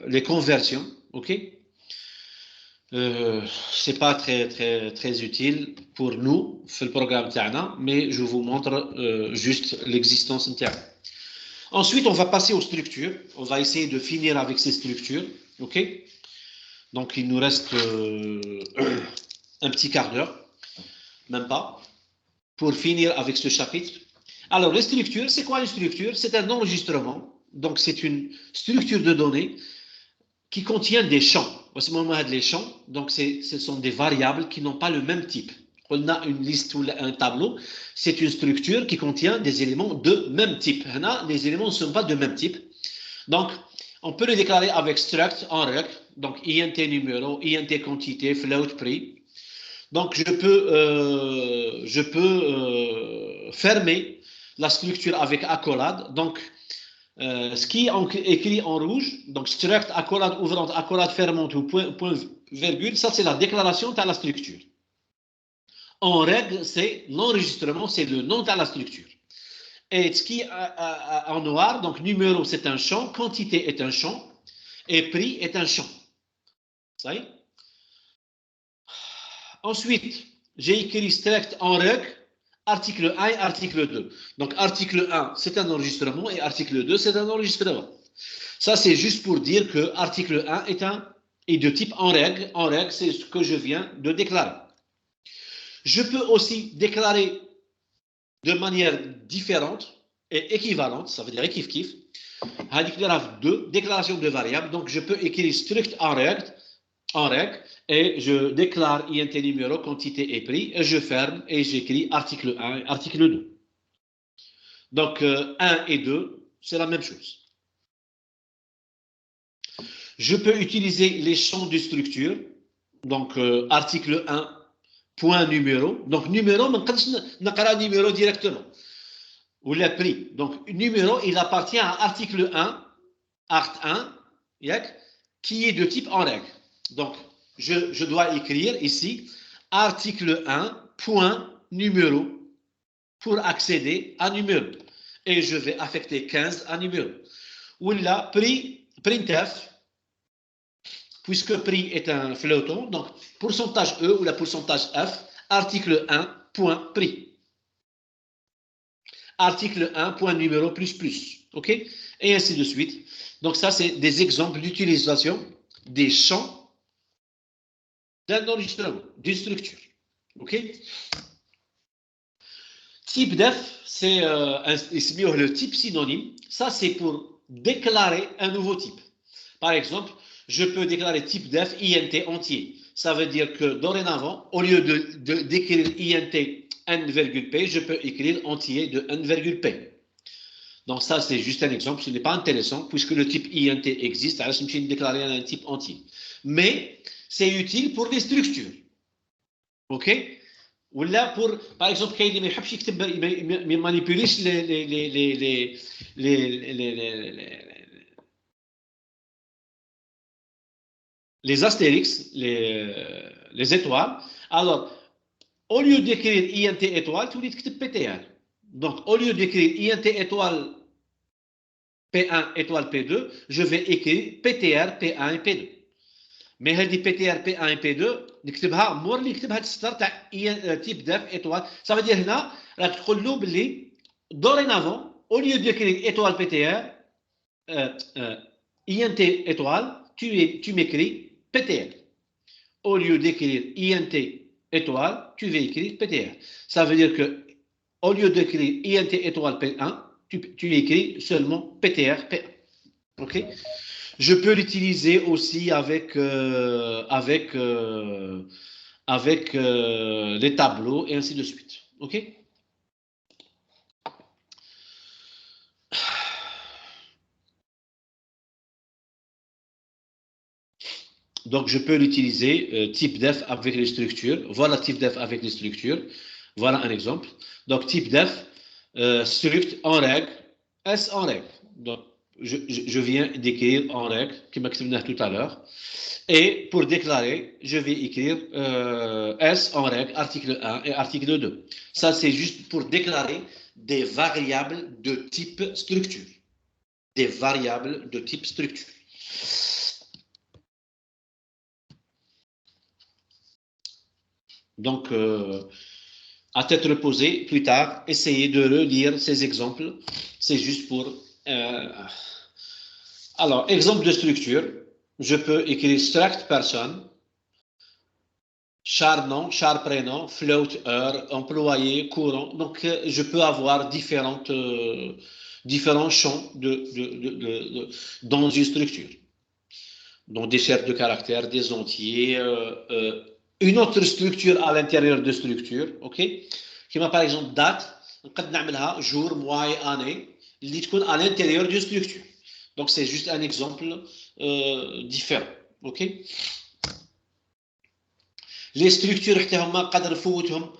les conversions. OK. C'est pas très utile pour nous في البروغرام تاعنا, mais je vous montre juste l'existence نتاعو. Ensuite on va passer aux structures. On va essayer de finir avec ces structures. OK. Donc il nous reste un petit quart d'heure, même pas, pour finir avec ce chapitre. Alors les structures, c'est quoi une structure? C'est un enregistrement. Donc c'est une structure de données qui contient des champs. Les champs, donc ce sont des variables qui n'ont pas le même type. On a une liste ou un tableau, c'est une structure qui contient des éléments de même type. Les éléments ne sont pas de même type. Donc on peut le déclarer avec struct en règle, donc int numéro, int quantité, float prix. Donc je peux fermer la structure avec accolade. Donc ce qui est écrit en rouge, donc struct, accolade ouvrante, accolade fermante ou point virgule, ça c'est la déclaration de la structure. En règle, c'est l'enregistrement, c'est le nom de la structure. Et ce qui est en noir, donc numéro c'est un champ, quantité est un champ, et prix est un champ. Ça y est. Ensuite, j'ai écrit struct en règle, article 1 et article 2. Donc, article 1, c'est un enregistrement et article 2, c'est un enregistrement. Ça, c'est juste pour dire que article 1 est de type en règle. En règle, c'est ce que je viens de déclarer. Je peux aussi déclarer de manière différente et équivalente, ça veut dire kiff-kiff. Déclaration de variable. Donc, je peux écrire struct en règle, et je déclare int numéro, quantité et prix, et je ferme et j'écris article 1 et article 2. Donc 1 et 2, c'est la même chose. Je peux utiliser les champs de structure, donc article 1 point numéro. Donc, numéro, on peut numéro directement. Ou le prix. Donc, numéro, il appartient à article 1, art 1, qui est de type en règle. Donc, je dois écrire ici article 1, point numéro pour accéder à numéro. Et je vais affecter 15 à numéro. Ou là, prix, printf, puisque prix est un fleuton, donc pourcentage E ou la pourcentage F, article 1, point prix. Article 1, point numéro plus plus. OK? Et ainsi de suite. Donc ça, c'est des exemples d'utilisation des champs d'un enregistrement, d'une structure. OK? Type def, c'est le type synonyme. Ça, c'est pour déclarer un nouveau type. Par exemple, je peux déclarer type def int entier. Ça veut dire que dorénavant, au lieu d'écrire int n,p, je peux écrire entier de n,p. Donc ça, c'est juste un exemple. Ce n'est pas intéressant puisque le type int existe. Alors, je me déclarer un type entier. Mais c'est utile pour des structures. OK? Ou là, pour, par exemple, quand il ne manipule les astérix, les étoiles. Alors, au lieu d'écrire int étoile, tu dis que tu PTR. Donc, au lieu d'écrire int étoile P1 étoile P2, je vais écrire PTR P1 et P2. Mais elle dit PTR P1 et P2, نكتبها مور اللي يكتبها السطر تاع type def étoile. Ça veut dire هنا راك تقول له باللي dorénavant, au lieu d'écrire étoile PTR, int étoile, tu m'écris PTR. Au lieu d'écrire int étoile, tu vas écrire PTR. Ça veut dire que au lieu d'écrire int étoile P1, tu écris seulement PTR P1. OK? Je peux l'utiliser aussi avec les tableaux et ainsi de suite. OK? Donc, je peux l'utiliser type def avec les structures. Voilà type def avec les structures. Voilà un exemple. Donc, type def, struct en règle, S en règle. Donc, je viens d'écrire en règle, qui m'a expliqué tout à l'heure. Et pour déclarer, je vais écrire S en règle, article 1 et article 2. Ça, c'est juste pour déclarer des variables de type structure. Des variables de type structure. Donc, à tête reposée, plus tard, essayez de relire ces exemples. C'est juste pour... Alors, exemple de structure. Je peux écrire struct person, char nom, char prénom, float heure, employé, courant. Donc, je peux avoir différents champs dans une structure. Donc, des chefs de caractère, des entiers, une autre structure à l'intérieur de structure, OK? Qui m'a par exemple date, نقدر نعملها jour, mois et année, اللي تكون à l'intérieur d'une structure. Donc c'est juste un exemple différent, OK? Les structures حتى هما قادر نفوتهم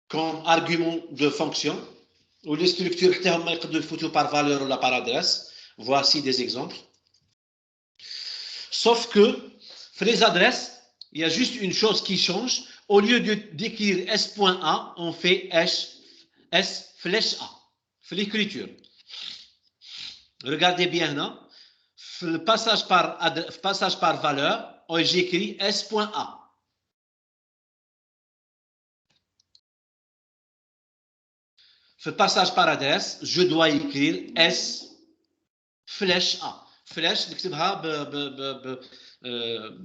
comme argument de fonction, ou les structures حتى هما يقدروا يفوتوا par valeur ou par adresse. Voici des exemples. Sauf que les adresses, il y a juste une chose qui change. Au lieu d'écrire S.A, on fait S flèche A. Fait l'écriture. Regardez bien là. Le passage par valeur, j'écris S.A. Le passage par adresse, je dois écrire S flèche A. Flèche, نكتبها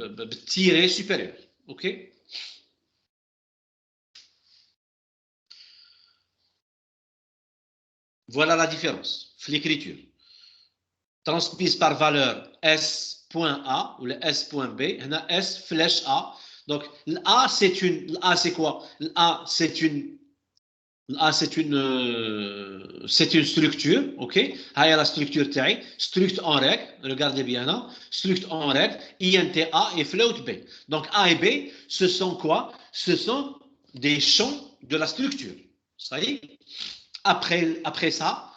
بالتيري supérieur. OK? Voilà la différence. L'écriture. Transmise par valeur S.A ou le S.B. On a S flèche A. Donc, l'A, c'est quoi? L'A, c'est une structure, ok? Là, la structure taille, struct en règle, regardez bien là, struct en règle, INTA et float B. Donc A et B, ce sont quoi? ce sont des champs de la structure. Ça y est. Après ça,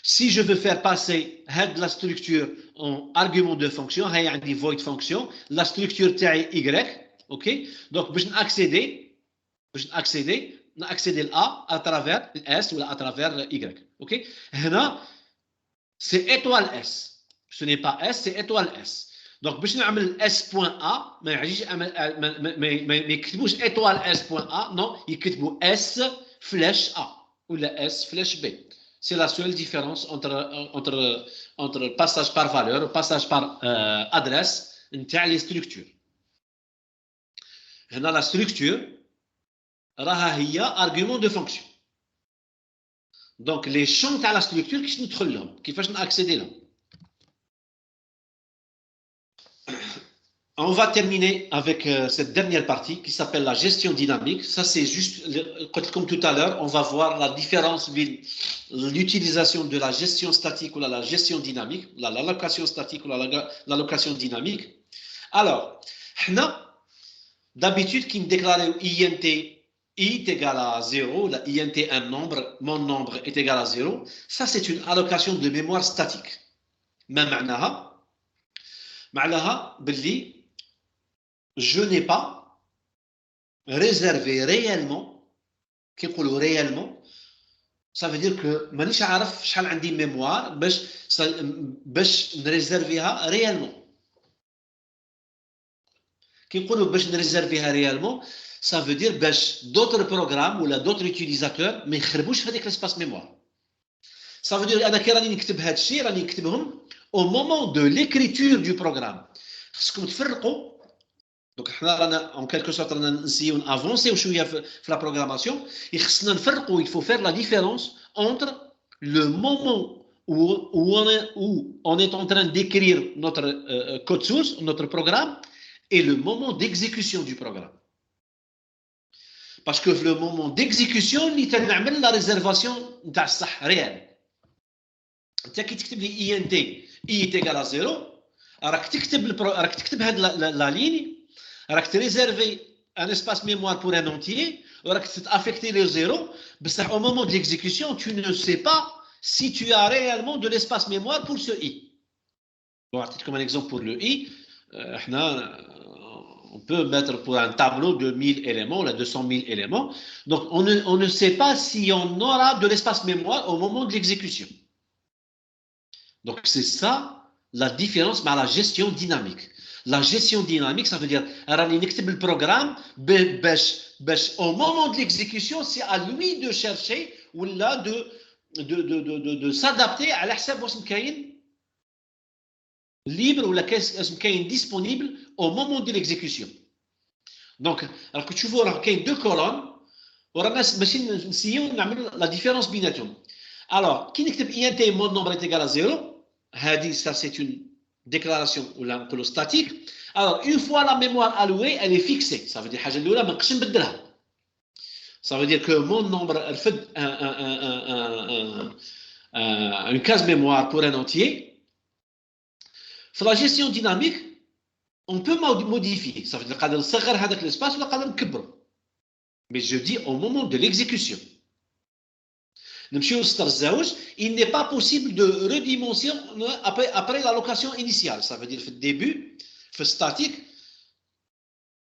si je veux faire passer la structure en argument de fonction, il y a une void fonction, la structure est y, ok? Donc, je vais accéder à travers S ou à travers Y, ok? Là, c'est étoile S. Ce n'est pas S, c'est étoile S. Donc, je vais faire S.A, mais ما يكتبوش étoile S.A, non, يكتبوا S flèche A ou la S flèche B. C'est la seule différence entre passage par valeur, passage par adresse, entre les structures. Là, la structure, هي argument de fonction. Donc, les champs de la structure, كيفاش نaccéder là. On va terminer avec cette dernière partie qui s'appelle la gestion dynamique. Ça, c'est juste, comme tout à l'heure, on va voir la différence entre l'utilisation de la gestion statique ou la gestion dynamique, l'allocation statique ou l'allocation dynamique. Alors, d'habitude, qui déclare INT, I est égal à 0, la INT un nombre, mon nombre est égal à 0. Ça, c'est une allocation de mémoire statique. Mais معناها باللي je n'ai pas réservé réellement, كي نقولوا réellement, ça veut dire que مانيش عارف شحال عندي mémoire باش نريزيرفيها réellement. كي نقولوا باش نريزيرفيها réellement, ça veut dire باش d'autres programmes ou d'autres utilisateurs ما يخربوش في هذيك l'espace mémoire. Ça veut dire انا كي راني نكتب هذا الشيء راني نكتبهم au moment de l'écriture du programme. خصكم تفرقوا. Donc, en quelque sorte, on essaie d'avancer dans la programmation. Il faut faire la différence entre le moment où on est en train d'écrire notre code source, notre programme, et le moment d'exécution du programme. Parce que le moment d'exécution, il y a la réservation réelle. Tu as dit que INT I est égal à 0. راك تكتب هاد la ligne, راك تريزيرفي un espace mémoire pour un entier, راك تaffecter le 0, mais au moment de l'exécution, tu ne sais pas si tu as réellement de l'espace mémoire pour ce I. Bon, comme un exemple pour le I, on peut mettre pour un tableau de 1000 éléments, là, 200 000 éléments. Donc, on ne sait pas si on aura de l'espace mémoire au moment de l'exécution. Donc, c'est ça la différence avec la gestion dynamique. La gestion dynamique, ça veut dire le programme, au moment de l'exécution, c'est à lui de chercher ou là de s'adapter à l'hsab libre ou la disponible au moment de l'exécution. Donc, alors que tu vois, il y a deux colonnes, la différence بيناتهم. Alors, qui n'écrit INT, mon nombre est égal à 0, ça c'est une déclaration ou la statique. Alors, une fois la mémoire allouée, elle est fixée. Ça veut dire que ça veut dire que mon nombre fait une case mémoire pour un entier. Sur la gestion dynamique, on peut modifier. Ça veut dire que l'espace mais je dis au moment de l'exécution. Il n'est pas possible de redimensionner après l'allocation initiale. Ça veut dire que au début, le statique,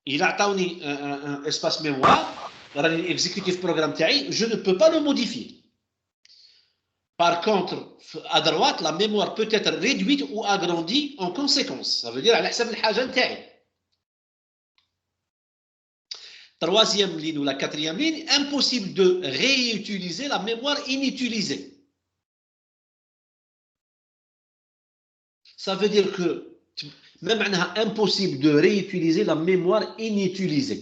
il a un espace mémoire, l'exécutif programme, je ne peux pas le modifier. Par contre, à droite, la mémoire peut être réduite ou agrandie en conséquence. Ça veut dire que troisième ligne ou la quatrième ligne, impossible de réutiliser la mémoire inutilisée. Ça veut dire que même impossible de réutiliser la mémoire inutilisée.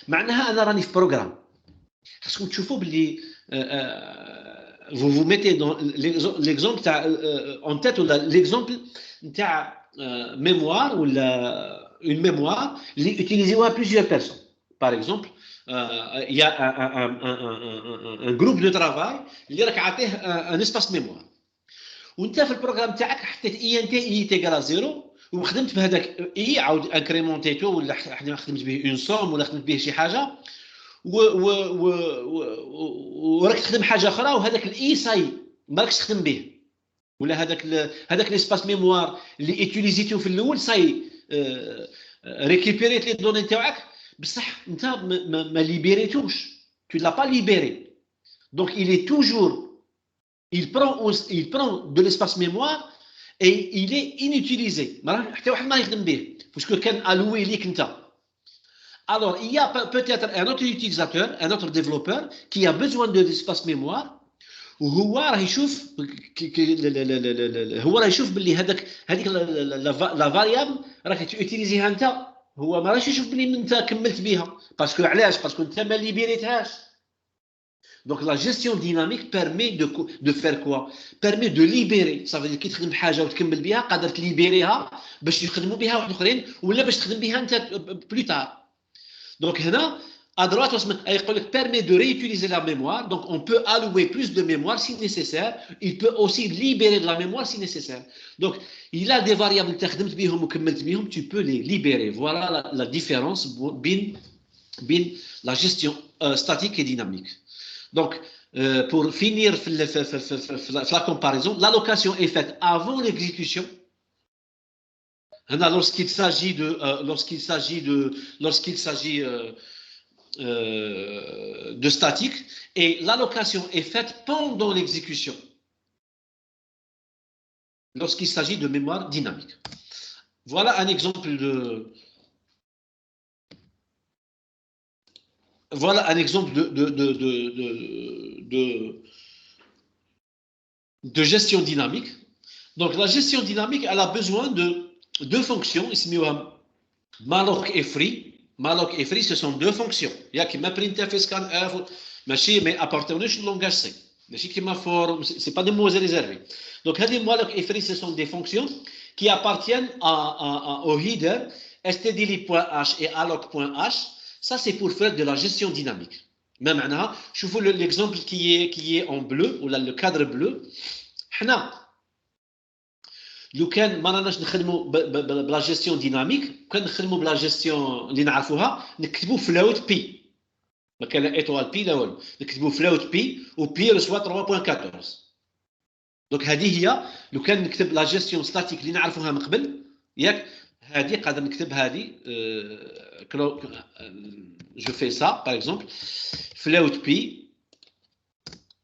معناها أنا راني في programme. خاصكم تشوفوا باللي vous vous mettez dans l'exemple en tête ou l'exemple نتاع mémoire ou une mémoire utilisée par plusieurs personnes. Par exemple, il y a un groupe de travail qui a un espace mémoire. وانت في البروغرام تاعك حطيت INT I est égal à 0 وخدمت بهذاك اي عاود انكريمونتيتو ولا خدمت به اون سوم ولا خدمت به شي حاجه وراك تخدم حاجه اخرى وهذاك الاي ساي ما راكش تخدم به ولا هذاك ليسباس ميموار اللي اتيليزيتو في الاول ساي ريكيبيريت لي دوني تاعك بصح انت ما ليبيريتوش tu l'as pas libéré donc il est toujours il prend de l'espace mémoire et il est inutilisé ما حتى واحد ما يخدم به باسكو كان alloué ليك انت. Alors il y a peut-être un autre utilisateur un autre développeur qui a besoin de l'espace mémoire وهو راه يشوف هو راه يشوف باللي هذيك لا فاريابل راك تيوتيليزيها انت هو ما راهش يشوف باللي انت كملت بها باسكو علاش باسكو انت ما ليبيريتهاش. Donc la gestion dynamique permet de faire quoi? Permet de libérer. Ça veut dire كي تخدم حاجه وتكمل بها قادر تليبيريها باش يخدموا بها واحد اخرين ولا باش تخدم بها انت بلو تار. Donc هنا à droite يقول لك permet de réutiliser la mémoire. Donc on peut allouer plus de mémoire si nécessaire. Il peut aussi libérer de la mémoire si nécessaire. Donc il a des variables que خدمت بهم وكملت بهم tu peux les libérer. Voilà la différence بين la gestion statique et dynamique. Donc, pour finir la comparaison, l'allocation est faite avant l'exécution. Lorsqu'il s'agit de statique, et l'allocation est faite pendant l'exécution. Lorsqu'il s'agit de mémoire dynamique. Voilà un exemple de gestion dynamique. Donc la gestion dynamique, elle a besoin de deux fonctions. malloc et free. Malloc et free, ce sont deux fonctions. Il y a qui m'a printf et scanf, mais appartenant au langage C. C'est pas des mots réservés. Donc malloc et free, ce sont des fonctions qui appartiennent au header stdly.h et alloc.h. Ça, c'est pour faire de la gestion dynamique. Même maintenant, je vous l'exemple qui est en bleu, ou là, le cadre bleu. لو كان ما راناش نخدموا بلا جيستيون ديناميك كان نخدموا بلا جيستيون اللي نعرفوها نكتبوا فلوت بي ما كان ايتوال بي لا والو نكتبوا فلوت بي وبي رسوا 3.14. دونك هذه هي لو كان نكتب لا جيستيون ستاتيك اللي نعرفوها من قبل ياك هذه قادر نكتب هذه je fais ça par exemple float p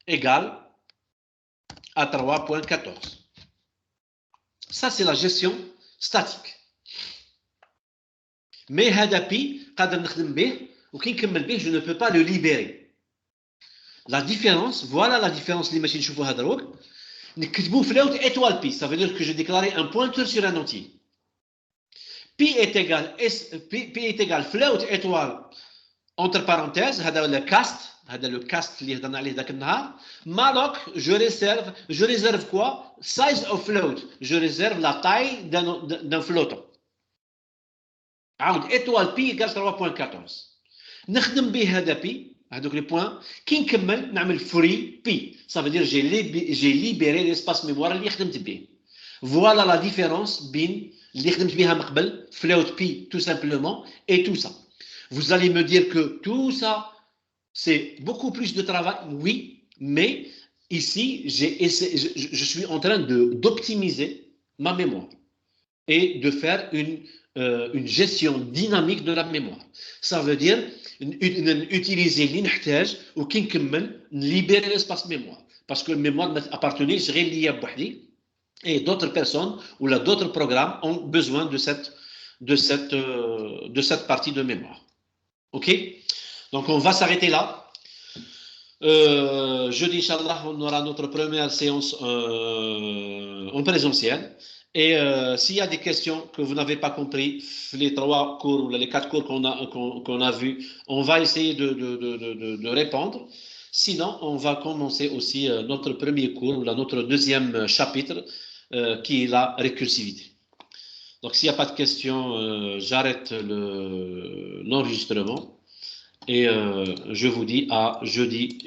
égale à 3.14. Ça c'est la gestion statique. Mais هذا p قادر نخدم به وكي نكمل به je ne peux pas le libérer. La différence, voilà la différence اللي ماشي نشوفوها دروك نكتبوا float étoile p, ça veut dire que je déclarais un pointeur sur un entier. P est égal float étoile entre parenthèses هذا le cast هذا le cast اللي هضرنا عليه ذاك النهار malloc je réserve quoi size of float je réserve la taille d'un flottant عاود étoile p égale 3.14 نخدم به هذا p هذوك les points كي نكمل نعمل free p ça veut dire j'ai libéré l'espace mémoire اللي خدمت به. Voilà la différence بين اللي خدمت بها من قبل float p tout simplement et tout ça. Vous allez me dire que tout ça c'est beaucoup plus de travail, oui, mais ici je suis en train d'optimiser ma mémoire et de faire une gestion dynamique de la mémoire. Ça veut dire utiliser l'inhtaj ou qui libérer l'espace mémoire parce que la mémoire appartenait je lié et d'autres personnes ou d'autres programmes ont besoin de cette partie de mémoire. Ok, donc on va s'arrêter là. Jeudi, Inch'Allah, on aura notre première séance en présentiel. Et s'il y a des questions que vous n'avez pas compris, les 3 cours ou les 4 cours qu'on a vus, on va essayer de répondre. Sinon, on va commencer aussi notre premier cours, notre deuxième chapitre, qui est la récursivité. Donc, s'il n'y a pas de questions, j'arrête l'enregistrement et je vous dis à jeudi.